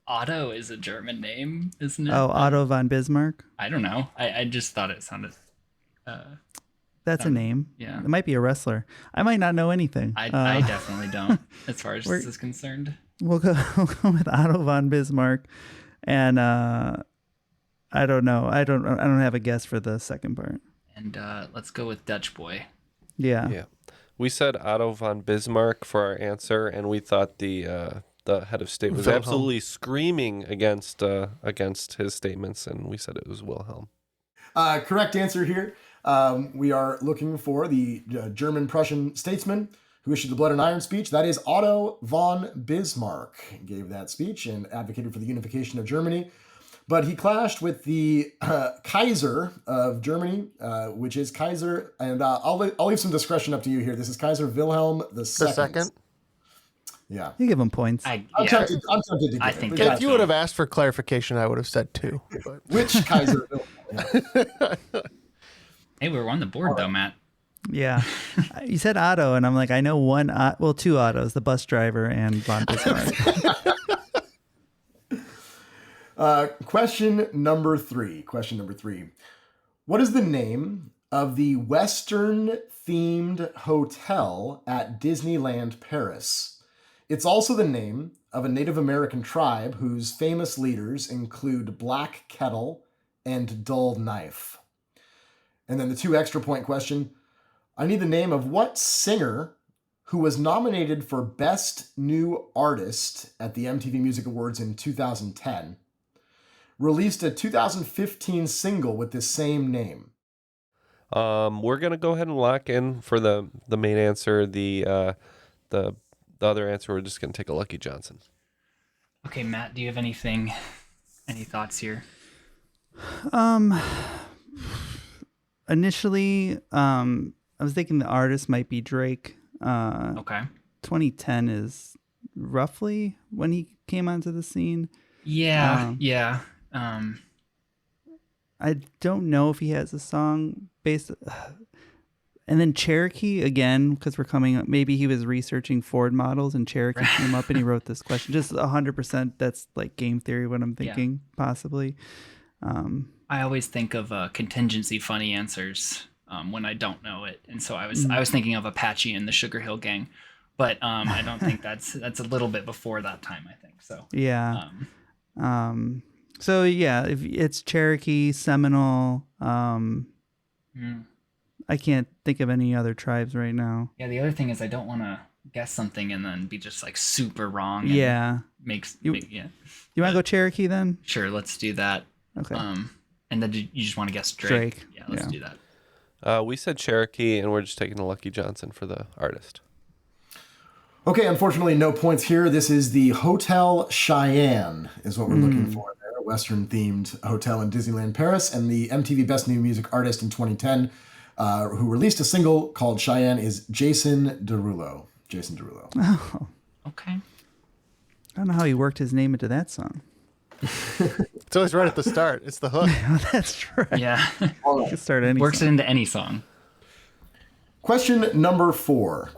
Otto is a German name, isn't it? Oh, Otto von Bismarck. I don't know. I just thought it sounded. That's a name. Yeah. It might be a wrestler. I might not know anything. I definitely don't, as far as this is concerned. We'll go with Otto von Bismarck, and I don't know. I don't have a guess for the second part. And let's go with Dutch boy. Yeah. Yeah. We said Otto von Bismarck for our answer, and we thought the head of state was Wilhelm. absolutely screaming against his statements, and we said it was Wilhelm. Correct answer here. We are looking for the German-Prussian statesman who issued the blood and iron speech. That is Otto von Bismarck. Gave that speech and advocated for the unification of Germany. But he clashed with the Kaiser of Germany, which is Kaiser, and I'll leave some discretion up to you here. This is Kaiser Wilhelm II. The second? Yeah. You give him points. I'm tempted to give it. think If you would have asked for clarification, I would have said 2. But. Which Kaiser Wilhelm? Yeah. Hey, we're on the board though, Matt. Yeah. You said Otto, and I'm like, I know one, 2 Ottos, the bus driver and von Bismarck. Question number 3. What is the name of the Western-themed hotel at Disneyland Paris? It's also the name of a Native American tribe whose famous leaders include Black Kettle and Dull Knife. And then the 2 extra point question. I need the name of what singer who was nominated for Best New Artist at the MTV Music Awards in 2010, released a 2015 single with the same name. We're gonna go ahead and lock in for the main answer. The other answer, we're just gonna take a Lucky Johnson. Okay, Matt, do you have any thoughts here? Initially, I was thinking the artist might be Drake. Okay. 2010 is roughly when he came onto the scene. Yeah, yeah. I don't know if he has a song based. And then Cherokee again, because we're coming up. Maybe he was researching Ford models, and Cherokee came up, and he wrote this question. Just 100%. That's like game theory. What I'm thinking, possibly. I always think of contingency funny answers when I don't know it, and so I was thinking of Apache and the Sugar Hill Gang, but I don't think that's a little bit before that time. I think so. Yeah. So yeah, if it's Cherokee, Seminole. I can't think of any other tribes right now. Yeah. The other thing is I don't want to guess something and then be just like super wrong. And Yeah. You want to go Cherokee then? Sure. Let's do that. Okay. And then you just want to guess Drake? Yeah. Let's do that. We said Cherokee, and we're just taking a Lucky Johnson for the artist. Okay, unfortunately, no points here. This is the Hotel Cheyenne is what we're looking for there. A Western-themed hotel in Disneyland Paris. And the MTV Best New Music Artist in 2010, who released a single called Cheyenne, is Jason Derulo. Oh. Okay. I don't know how he worked his name into that song. It's always right at the start. It's the hook. That's right. Yeah. You can start any Works song. it into any song. Question number 4.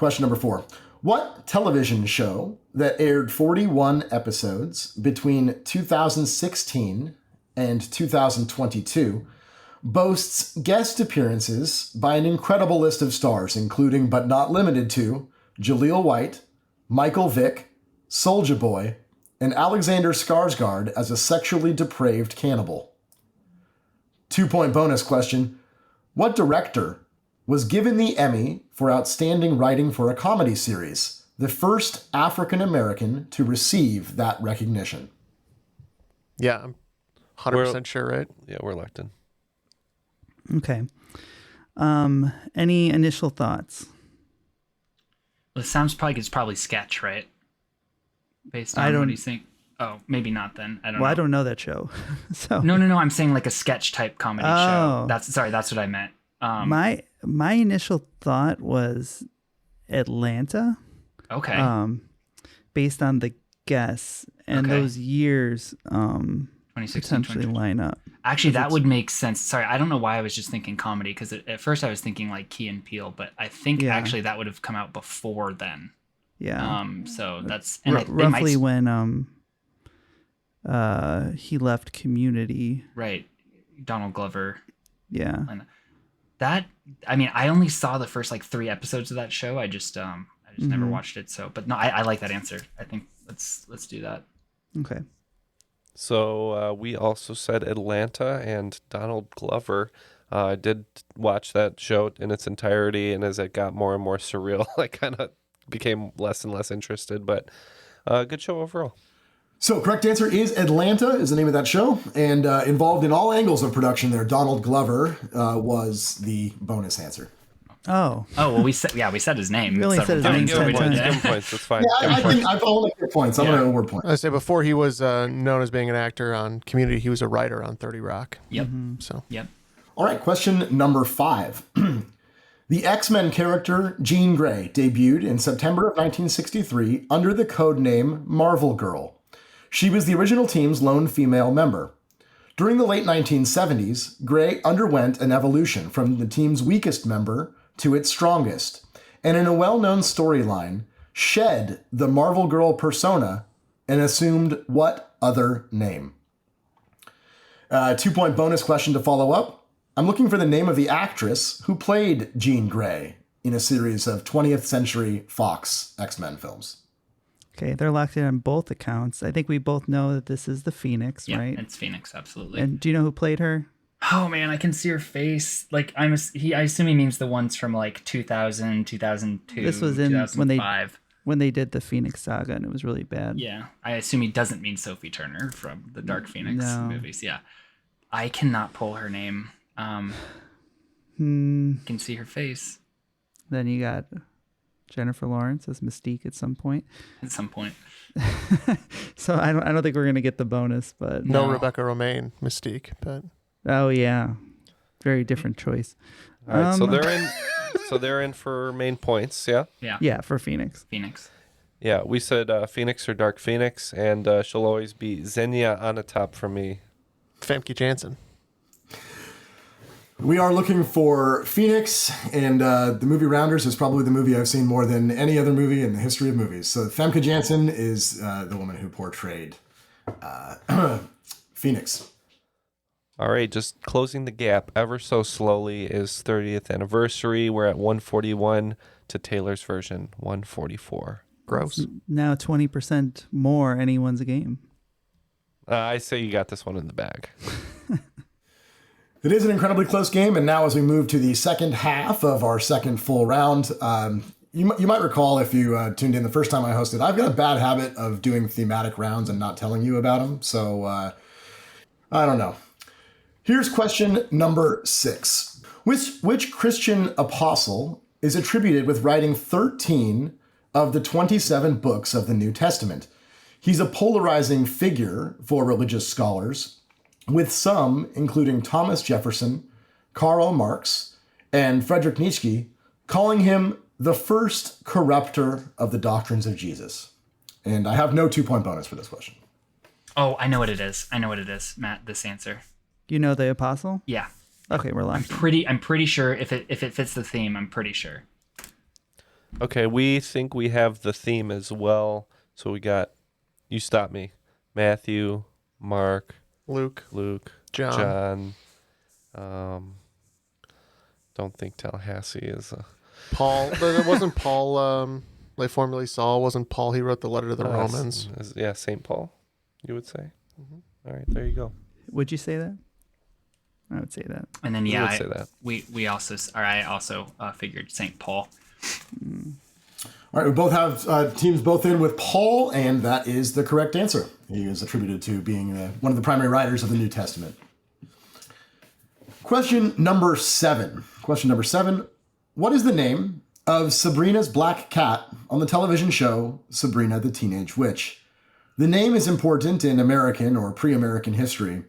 What television show that aired 41 episodes between 2016 and 2022 boasts guest appearances by an incredible list of stars, including but not limited to Jaleel White, Michael Vick, Soulja Boy, and Alexander Skarsgård as a sexually depraved cannibal? 2-point bonus question. What director was given the Emmy for Outstanding Writing for a Comedy Series, the first African-American to receive that recognition? Yeah, I'm 100% sure, right? Yeah, we're locked in. Okay. Any initial thoughts? Well, it sounds like it's probably sketch, right? Based on what do you think? Oh, maybe not then. I don't know. I don't know that show. So No. I'm saying like a sketch type comedy show. That's what I meant. My initial thought was Atlanta. Okay. Based on the guess and those years 2016, potentially line up. Actually, that would make sense. Sorry, I don't know why I was just thinking comedy, because at first I was thinking like Key and Peele, but I think actually that would have come out before then. Yeah. So that's roughly when he left Community. Right. Donald Glover. Yeah. I only saw the first like 3 episodes of that show. I just never watched it. So, but no, I like that answer. I think let's do that. Okay. So we also said Atlanta and Donald Glover. I did watch that show in its entirety, and as it got more and more surreal, I kind of became less and less interested, but good show overall. So correct answer is Atlanta is the name of that show, and involved in all angles of production there, Donald Glover was the bonus answer. Oh, well, we said his name. You really said his name 10 times. Give him points, that's fine. Yeah, I think I'll make your points. I'm going to award points. I say before he was known as being an actor on Community, he was a writer on 30 Rock. Yep. So. Yep. All right, question number 5. The X-Men character Jean Grey debuted in September of 1963 under the code name Marvel Girl. She was the original team's lone female member. During the late 1970s, Grey underwent an evolution from the team's weakest member to its strongest, and in a well-known storyline, shed the Marvel Girl persona and assumed what other name? 2-point bonus question to follow up. I'm looking for the name of the actress who played Jean Grey in a series of 20th Century Fox X-Men films. Okay, they're locked in on both accounts. I think we both know that this is the Phoenix, right? Yeah, it's Phoenix, absolutely. And do you know who played her? Oh man, I can see her face. Like I assume he means the ones from like 2000, 2002, This was in 2005. when they did the Phoenix Saga, and it was really bad. Yeah, I assume he doesn't mean Sophie Turner from the Dark Phoenix movies. Yeah, I cannot pull her name. Can see her face. Then you got Jennifer Lawrence as Mystique at some point. So I don't think we're gonna get the bonus, but no Rebecca Romijn Mystique, but oh yeah, very different choice. All right, so they're in. So they're in for main points, yeah. Yeah, for Phoenix. Yeah, we said Phoenix or Dark Phoenix, and she'll always be Xenia Onatopp for me. Famke Janssen. We are looking for Phoenix, and the movie Rounders is probably the movie I've seen more than any other movie in the history of movies. So Famke Janssen is the woman who portrayed Phoenix. All right, just closing the gap ever so slowly is 30th anniversary. We're at 141 to Taylor's version, 144. Gross. Now 20% more anyone's game. I say you got this one in the bag. It is an incredibly close game, and now as we move to the second half of our second full round, you might recall if you tuned in the first time I hosted, I've got a bad habit of doing thematic rounds and not telling you about them, so I don't know. Here's question number 6. Which Christian apostle is attributed with writing 13 of the 27 books of the New Testament? He's a polarizing figure for religious scholars, with some, including Thomas Jefferson, Karl Marx, and Friedrich Nietzsche, calling him the first corrupter of the doctrines of Jesus. And I have no 2-point bonus for this question. Oh, I know what it is, Matt, this answer. You know the apostle? Yeah. Okay, we're locked. I'm pretty sure if it fits the theme, I'm pretty sure. Okay, we think we have the theme as well. So we got, you stop me, Matthew, Mark, Luke, John. Don't think Tallahassee is Paul. But it wasn't Paul. Like formerly Saul. Wasn't Paul? He wrote the letter to the Romans. Yeah, St. Paul. You would say. Mm-hmm. All right, there you go. Would you say that? I would say that. And then I would say that. I also figured St. Paul. All right, we both have teams both in with Paul, and that is the correct answer. He is attributed to being one of the primary writers of the New Testament. Question number 7. What is the name of Sabrina's black cat on the television show Sabrina the Teenage Witch? The name is important in American or pre-American history,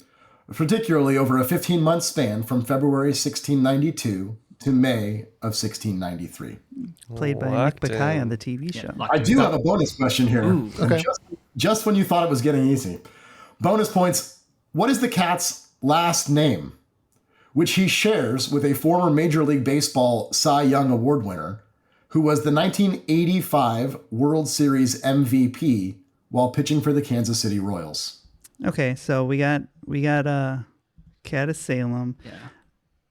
particularly over a 15-month span from February 1692 to May of 1693. Played by Nick Bakay on the TV show. I do have a bonus question here. Ooh, okay. Just when you thought it was getting easy. Bonus points. What is the cat's last name, which he shares with a former Major League Baseball Cy Young Award winner who was the 1985 World Series MVP while pitching for the Kansas City Royals? Okay, so we got Cat of Salem. Yeah.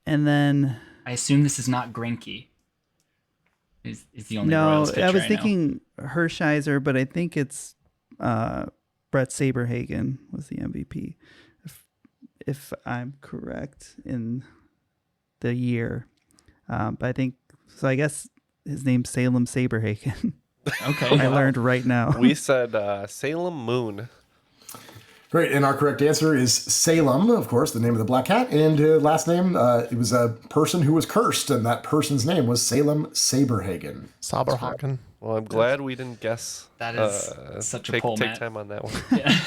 And then I assume this is not Greinke. Is the only no, Royals pitcher I was know. thinking Hershiser, but I think it's Brett Saberhagen was the MVP, if I'm correct in the year. But I think so. I guess his name's Salem Saberhagen. Okay, I learned right now. We said Salem Moon. Great, and our correct answer is Salem, of course, the name of the black cat, and last name, it was a person who was cursed, and that person's name was Salem Saberhagen. Saberhagen. Well, I'm glad we didn't guess. That is such a pull, Take Matt. time on that one. Yeah.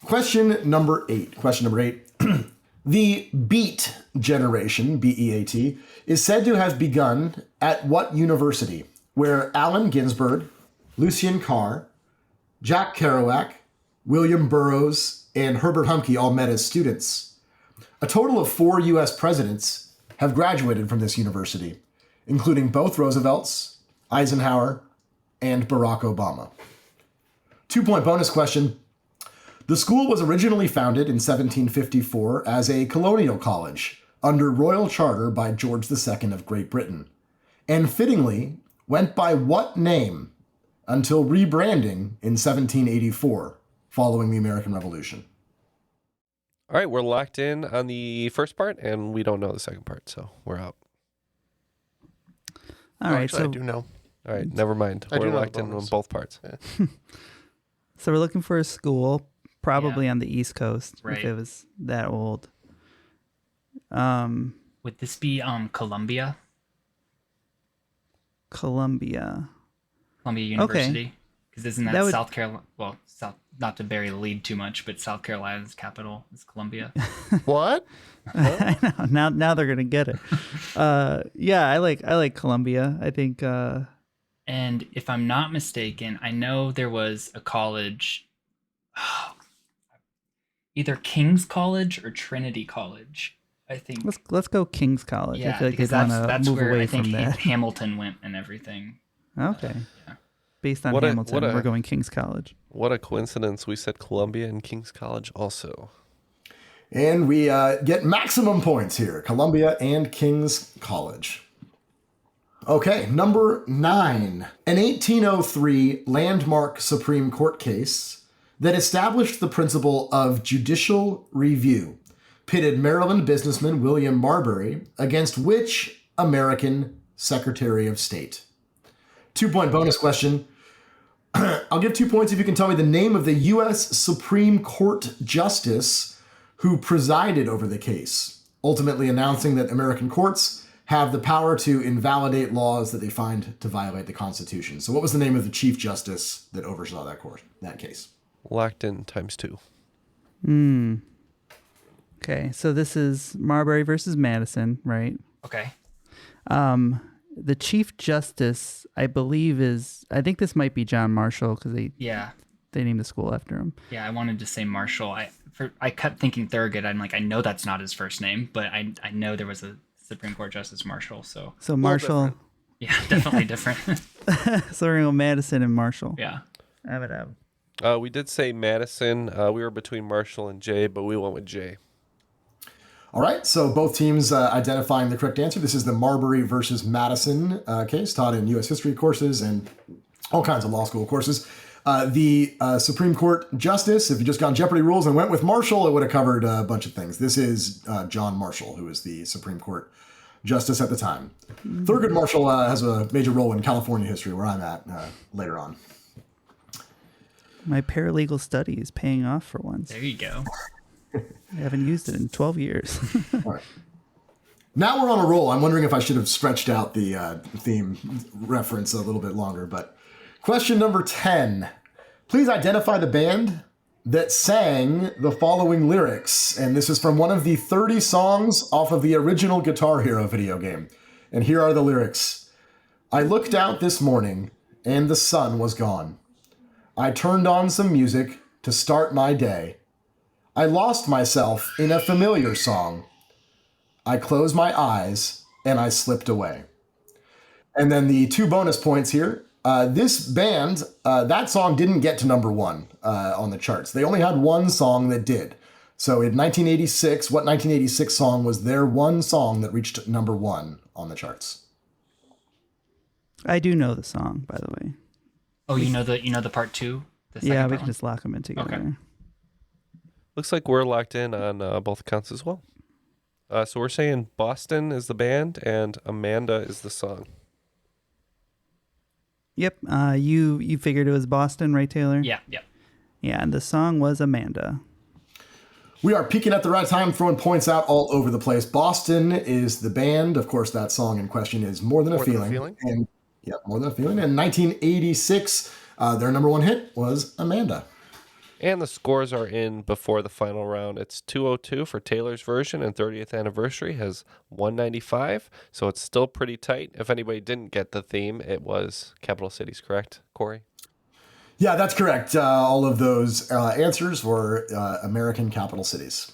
Question number 8. The Beat generation, B-E-A-T, is said to have begun at what university, where Allen Ginsberg, Lucien Carr, Jack Kerouac, William Burroughs, and Herbert Humke all met as students? A total of 4 U.S. presidents have graduated from this university, including both Roosevelts, Eisenhower, and Barack Obama. 2-point bonus question. The school was originally founded in 1754 as a colonial college under royal charter by George II of Great Britain, and fittingly went by what name until rebranding in 1784 following the American Revolution? All right, we're locked in on the first part, and we don't know the second part, so we're out. All right, actually, so I do know. All right, never mind. I do We're know locked the in on bonus. both parts. Yeah. So we're looking for a school, probably on the East Coast, Right. if it was that old. Would this be Columbia? Columbia. Columbia University? Because isn't that, That would- South Carolina? Well, not to bury the lead too much, but South Carolina's capital is Columbia. What? I know. Now they're gonna get it. Yeah, I like Columbia. I think. And if I'm not mistaken, I know there was a college, either King's College or Trinity College. I think. Let's go King's College. Yeah, I feel like because they'd want to that's move where away I think from that. Hamilton went and everything. Okay. Yeah. Based on What a- Hamilton, what a- we're going King's College. What a coincidence. We said Columbia and King's College also. And we get maximum points here, Columbia and King's College. Okay, number 9. An 1803 landmark Supreme Court case that established the principle of judicial review pitted Maryland businessman William Marbury against which American Secretary of State? 2-point bonus question. I'll give 2 points if you can tell me the name of the U.S. Supreme Court Justice who presided over the case, ultimately announcing that American courts have the power to invalidate laws that they find to violate the Constitution. So what was the name of the Chief Justice that oversaw that case? Locked in ×2. Okay, so this is Marbury versus Madison, right? Okay. The Chief Justice, I believe, I think this might be John Marshall because they named the school after him. Yeah, I wanted to say Marshall. I kept thinking Thurgood. I'm like, I know that's not his first name, but I know there was a Supreme Court Justice Marshall. So Marshall. Yeah, definitely different. So we're going to go Madison and Marshall. Yeah. I would have. We did say Madison. We were between Marshall and Jay, but we went with Jay. All right, so both teams identifying the correct answer. This is the Marbury versus Madison case taught in U.S. history courses and all kinds of law school courses. The Supreme Court Justice, if you just got Jeopardy rules and went with Marshall, it would have covered a bunch of things. This is John Marshall, who was the Supreme Court Justice at the time. Thurgood Marshall has a major role in California history, where I'm at later on. My paralegal study is paying off for once. There you go. Haven't used it in 12 years. All right. Now we're on a roll. I'm wondering if I should have stretched out the theme reference a little bit longer. But question number 10. Please identify the band that sang the following lyrics. And this is from one of the 30 songs off of the original Guitar Hero video game. And here are the lyrics. I looked out this morning and the sun was gone. I turned on some music to start my day. I lost myself in a familiar song. I closed my eyes and I slipped away. And then the 2 bonus points here. This band, that song didn't get to number 1 on the charts. They only had one song that did. So in 1986, what 1986 song was their one song that reached number 1 on the charts? I do know the song, by the way. Oh, you know the part 2? Yeah, we can just lock them in together. Okay. Looks like we're locked in on both accounts as well. So we're saying Boston is the band and Amanda is the song. Yep. You figured it was Boston, right, Taylor? Yeah. Yeah, and the song was Amanda. We are peaking at the right time, throwing points out all over the place. Boston is the band. Of course, that song in question is More Than a Feeling. And yeah, More Than a Feeling. In 1986, their number 1 hit was Amanda. And the scores are in before the final round. It's 202 for Taylor's version, and 30th Anniversary has 195. So it's still pretty tight. If anybody didn't get the theme, it was Capital Cities, correct, Corey? Yeah, that's correct. All of those answers were American capital cities.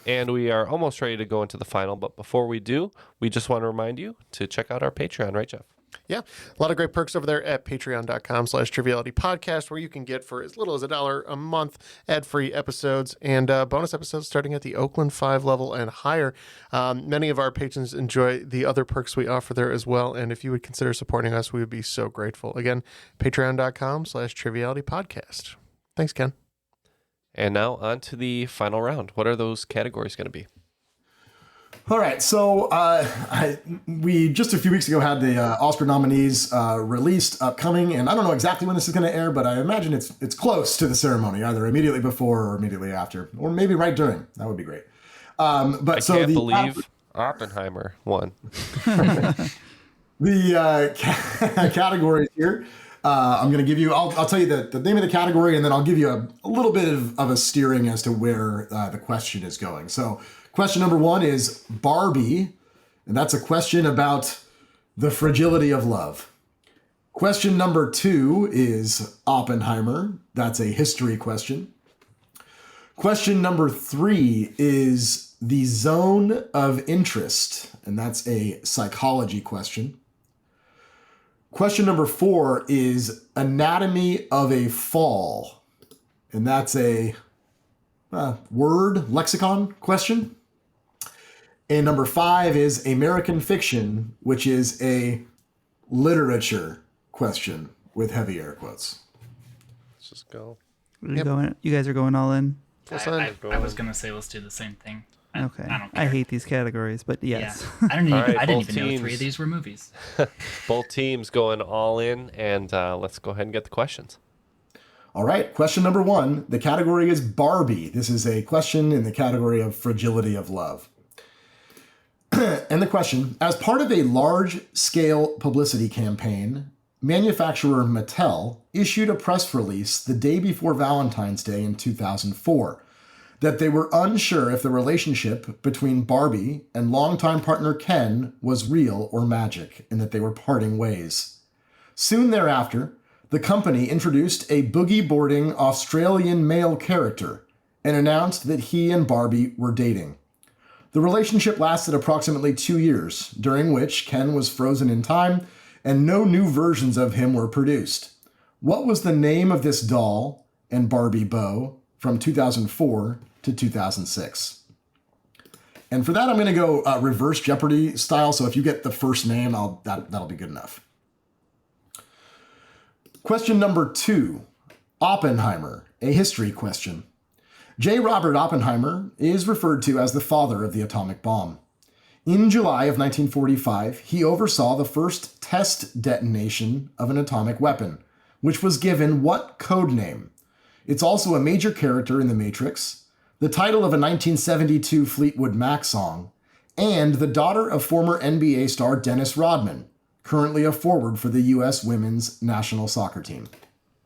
And we are almost ready to go into the final. But before we do, we just want to remind you to check out our Patreon, right, Jeff? Yeah, a lot of great perks over there at patreon.com/trivialitypodcast, where you can get for as little as $1 a month ad-free episodes and bonus episodes starting at the Oakland 5 level and higher. Many of our patrons enjoy the other perks we offer there as well. And if you would consider supporting us, we would be so grateful. Again, patreon.com/trivialitypodcast. Thanks, Ken. And now on to the final round. What are those categories going to be? All right, so we just a few weeks ago had the Oscar nominees released, upcoming, and I don't know exactly when this is going to air, but I imagine it's close to the ceremony, either immediately before or immediately after, or maybe right during. That would be great. I can't believe Oppenheimer won. The categories here. I'm going to give you. I'll tell you the name of the category, and then I'll give you a little bit of a steering as to where the question is going. So. Question number 1 is Barbie, and that's a question about the fragility of love. Question number 2 is Oppenheimer. That's a history question. Question number 3 is the zone of interest, and that's a psychology question. Question number 4 is anatomy of a fall, and that's a word lexicon question. And number 5 is American fiction, which is a literature question with heavy air quotes. Let's just go. You guys are going all in? I was going to say let's do the same thing. Okay. I don't care. I hate these categories, but yes. Yeah. I didn't even teams. know 3 of these were movies. Both teams going all in, and let's go ahead and get the questions. All right, question number 1. The category is Barbie. This is a question in the category of fragility of love. And the question, as part of a large-scale publicity campaign, manufacturer Mattel issued a press release the day before Valentine's Day in 2004 that they were unsure if the relationship between Barbie and longtime partner Ken was real or magic, and that they were parting ways. Soon thereafter, the company introduced a boogie-boarding Australian male character and announced that he and Barbie were dating. The relationship lasted approximately 2 years, during which Ken was frozen in time and no new versions of him were produced. What was the name of this doll and Barbie beau from 2004 to 2006? And for that, I'm going to go reverse Jeopardy style, so if you get the first name, that'll be good enough. Question number 2, Oppenheimer, a history question. J. Robert Oppenheimer is referred to as the father of the atomic bomb. In July of 1945, he oversaw the first test detonation of an atomic weapon, which was given what code name? It's also a major character in The Matrix, the title of a 1972 Fleetwood Mac song, and the daughter of former NBA star Dennis Rodman, currently a forward for the U.S. women's national soccer team?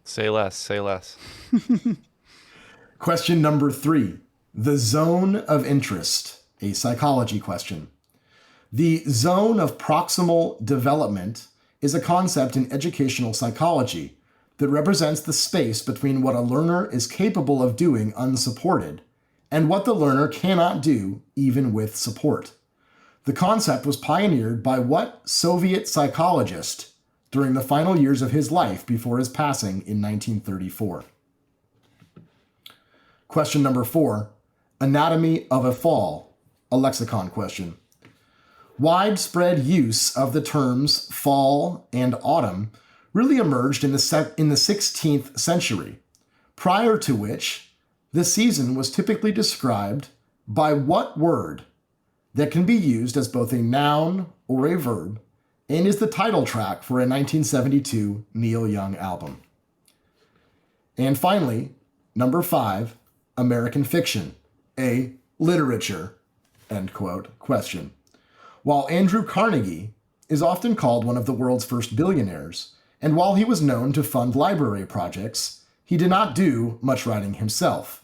Say less, say less. Question number 3. The zone of interest, a psychology question. The zone of proximal development is a concept in educational psychology that represents the space between what a learner is capable of doing unsupported and what the learner cannot do even with support. The concept was pioneered by what Soviet psychologist during the final years of his life before his passing in 1934? Question number 4, anatomy of a fall, a lexicon question. Widespread use of the terms fall and autumn really emerged in the 16th century, prior to which the season was typically described by what word that can be used as both a noun or a verb and is the title track for a 1972 Neil Young album. And finally, number 5, American fiction, a literature, end quote, question. While Andrew Carnegie is often called one of the world's first billionaires, and while he was known to fund library projects, he did not do much writing himself.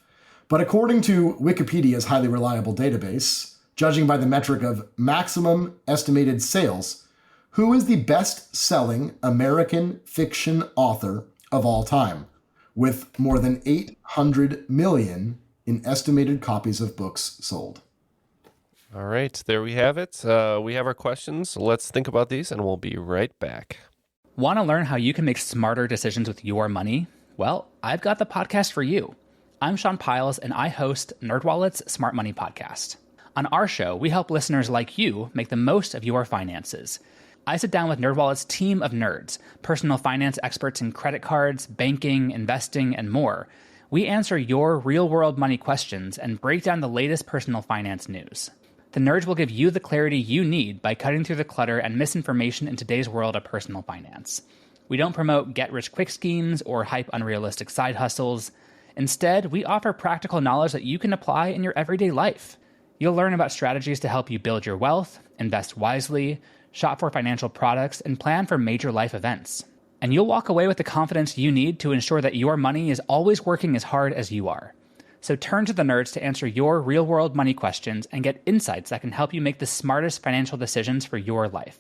But according to Wikipedia's highly reliable database, judging by the metric of maximum estimated sales, who is the best-selling American fiction author of all time, with more than 800 million in estimated copies of books sold? All right, there we have it. We have our questions. Let's think about these, and we'll be right back. Want to learn how you can make smarter decisions with your money? Well, I've got the podcast for you. I'm Sean Piles, and I host NerdWallet's Smart Money Podcast. On our show, we help listeners like you make the most of your finances. I sit down with NerdWallet's team of nerds, personal finance experts in credit cards, banking, investing, and more. We answer your real-world money questions and break down the latest personal finance news. The nerds will give you the clarity you need by cutting through the clutter and misinformation in today's world of personal finance. We don't promote get-rich-quick schemes or hype unrealistic side hustles. Instead, we offer practical knowledge that you can apply in your everyday life. You'll learn about strategies to help you build your wealth, invest wisely, shop for financial products, and plan for major life events. And you'll walk away with the confidence you need to ensure that your money is always working as hard as you are. So turn to the nerds to answer your real-world money questions and get insights that can help you make the smartest financial decisions for your life.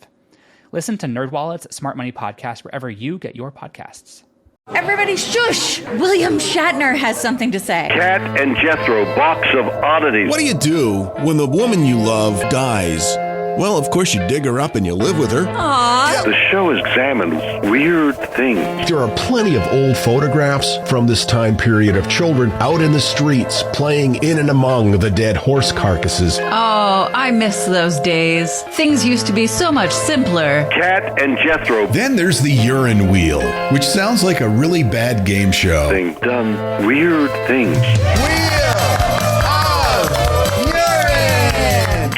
Listen to NerdWallet's Smart Money Podcast wherever you get your podcasts. Everybody shush! William Shatner has something to say. Cat and Jethro, box of oddities. What do you do when the woman you love dies? Well, of course you dig her up and you live with her. Aww. The show examines weird things. There are plenty of old photographs from this time period of children out in the streets playing in and among the dead horse carcasses. Oh, I miss those days. Things used to be so much simpler. Cat and Jethro. Then there's the urine wheel, which sounds like a really bad game show. They've done weird things.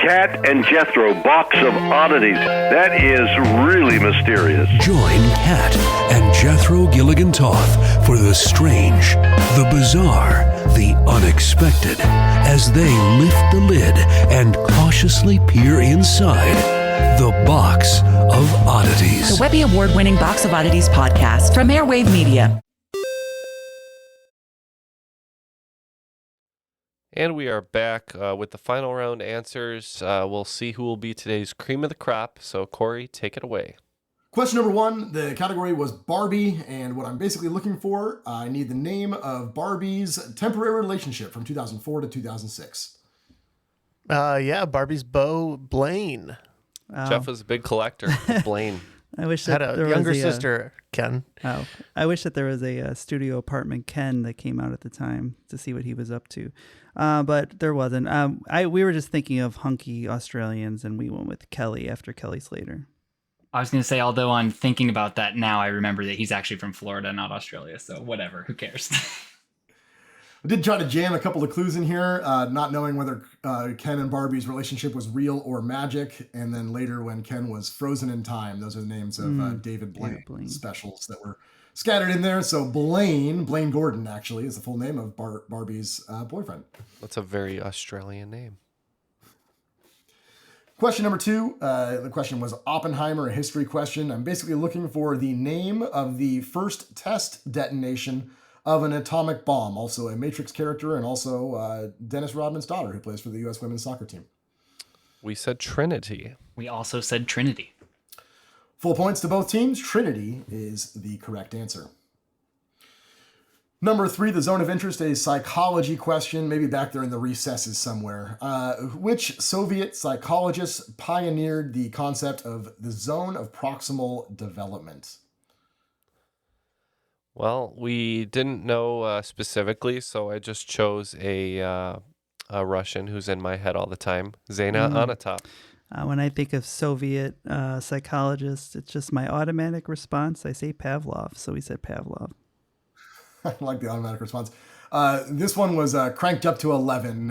Cat and Jethro, box of oddities. That is really mysterious. Join Cat and Jethro Gilligan Toth for the strange, the bizarre, the unexpected, as they lift the lid and cautiously peer inside the Box of Oddities. The Webby Award-winning Box of Oddities podcast from Airwave Media. And we are back with the final round answers. We'll see who will be today's cream of the crop. So, Corey, take it away. Question number 1, the category was Barbie, and what I'm basically looking for, I need the name of Barbie's temporary relationship from 2004 to 2006. Barbie's beau, Blaine. Jeff was a big collector of Blaine. I wish that had there a younger was sister, Ken. Oh, I wish that there was a studio apartment Ken that came out at the time to see what he was up to, but there wasn't. We were just thinking of hunky Australians, and we went with Kelly after Kelly Slater. I was going to say, although I'm thinking about that now, I remember that he's actually from Florida, not Australia. So whatever, who cares? I did try to jam a couple of clues in here, not knowing whether Ken and Barbie's relationship was real or magic. And then later when Ken was frozen in time, those are the names of David Blaine specials that were scattered in there. So Blaine Gordon, actually, is the full name of Barbie's boyfriend. That's a very Australian name. Question number 2. The question was Oppenheimer, a history question. I'm basically looking for the name of the first test detonation of an atomic bomb. Also a Matrix character, and also Dennis Rodman's daughter, who plays for the U.S. women's soccer team. We said Trinity. We also said Trinity. Full points to both teams. Trinity is the correct answer. Number 3, the zone of interest, a psychology question, maybe back there in the recesses somewhere. Which Soviet psychologist pioneered the concept of the zone of proximal development? Well, we didn't know specifically, so I just chose a Russian who's in my head all the time, Zena Anatov. When I think of Soviet psychologists, it's just my automatic response. I say Pavlov, so we said Pavlov. I like the automatic response. This one was cranked up to 11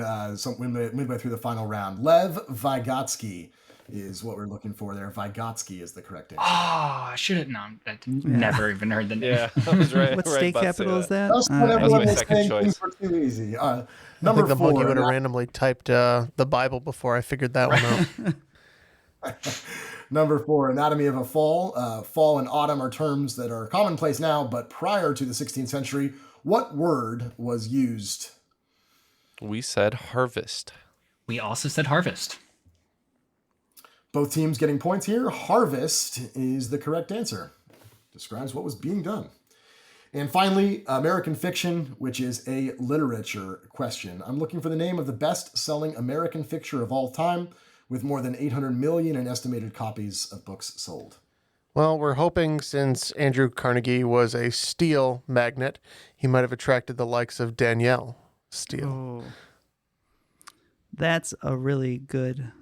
midway through the final round. Lev Vygotsky is what we're looking for there. Vygotsky is the correct answer. Oh, I should have known. I never even heard the name. Yeah, I was right. What state capital is that? Just when That was everyone my was second saying choice. things were too easy. I Number think the 4. monkey would have randomly typed the Bible before I figured that one out. Number 4, Anatomy of a Fall. Fall and autumn are terms that are commonplace now, but prior to the 16th century, what word was used? We said harvest. We also said harvest. Both teams getting points here. Harvest is the correct answer. Describes what was being done. And finally, American fiction, which is a literature question. I'm looking for the name of the best-selling American fiction of all time, with more than 800 million in estimated copies of books sold. Well, we're hoping since Andrew Carnegie was a steel magnet, he might have attracted the likes of Danielle Steele. Oh. That's a really good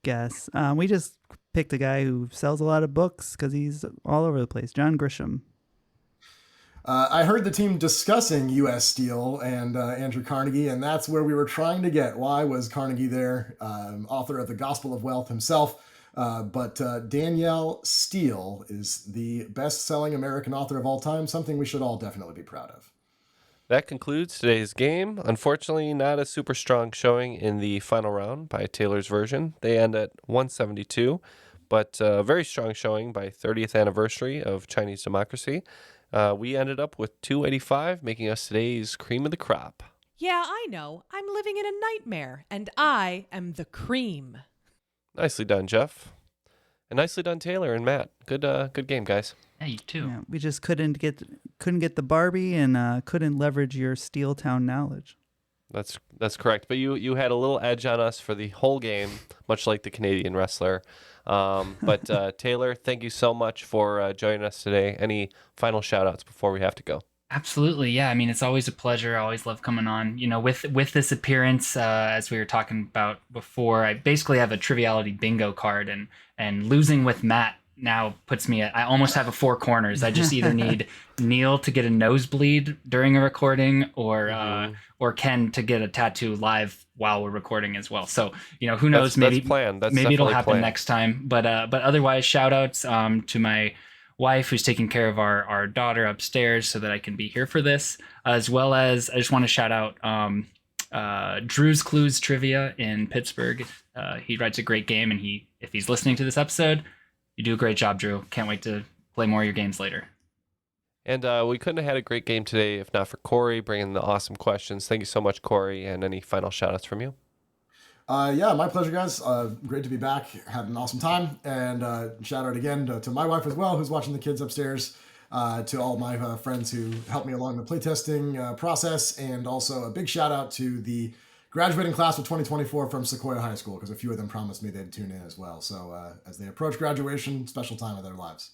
guess. We just picked a guy who sells a lot of books because he's all over the place. John Grisham. I heard the team discussing U.S. Steel and Andrew Carnegie, and that's where we were trying to get. Why was Carnegie there? Author of The Gospel of Wealth himself. But Danielle Steele is the best-selling American author of all time, something we should all definitely be proud of. That concludes today's game. Unfortunately, not a super strong showing in the final round by Taylor's version. They end at 172, but a very strong showing by 30th anniversary of Chinese democracy. We ended up with 285, making us today's cream of the crop. Yeah, I know. I'm living in a nightmare, and I am the cream. Nicely done, Jeff. And nicely done, Taylor and Matt. Good game, guys. Yeah, you too. Yeah, we just couldn't get the Barbie and couldn't leverage your Steel Town knowledge. That's correct. But you had a little edge on us for the whole game, much like the Canadian wrestler. But Taylor, thank you so much for joining us today. Any final shout-outs before we have to go? Absolutely, yeah. I mean, it's always a pleasure. I always love coming on. You know, with this appearance, as we were talking about before, I basically have a Triviality bingo card, and losing with Matt now puts me at, I almost have a four corners. I just either need Neil to get a nosebleed during a recording, or Ken to get a tattoo live while we're recording as well. So, you know, who knows? That's planned. Maybe it'll happen next time. But otherwise, shout outs to my wife who's taking care of our daughter upstairs so that I can be here for this, as well as I just want to shout out Drew's Clues Trivia in Pittsburgh. He writes a great game, and if he's listening to this episode, you do a great job, Drew. Can't wait to play more of your games later. And we couldn't have had a great game today if not for Corey bringing the awesome questions. Thank you so much, Corey. And any final shout outs from you? Yeah, my pleasure, guys. Great to be back. Had an awesome time. And shout out again to my wife as well, who's watching the kids upstairs, to all my friends who helped me along the playtesting process, and also a big shout out to the graduating class of 2024 from Sequoia High School, because a few of them promised me they'd tune in as well. So as they approach graduation, special time of their lives.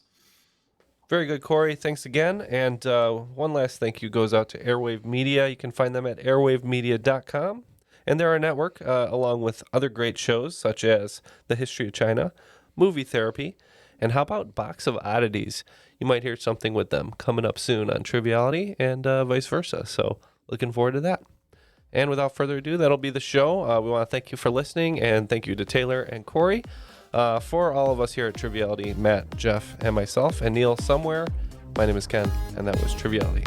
Very good, Corey. Thanks again. And one last thank you goes out to Airwave Media. You can find them at airwavemedia.com. And they're a network, along with other great shows, such as The History of China, Movie Therapy, and how about Box of Oddities? You might hear something with them coming up soon on Triviality, and vice versa. So looking forward to that. And without further ado, that'll be the show. We want to thank you for listening, and thank you to Taylor and Corey. For all of us here at Triviality, Matt, Jeff, and myself, and Neil somewhere, My name is Ken, and that was Triviality.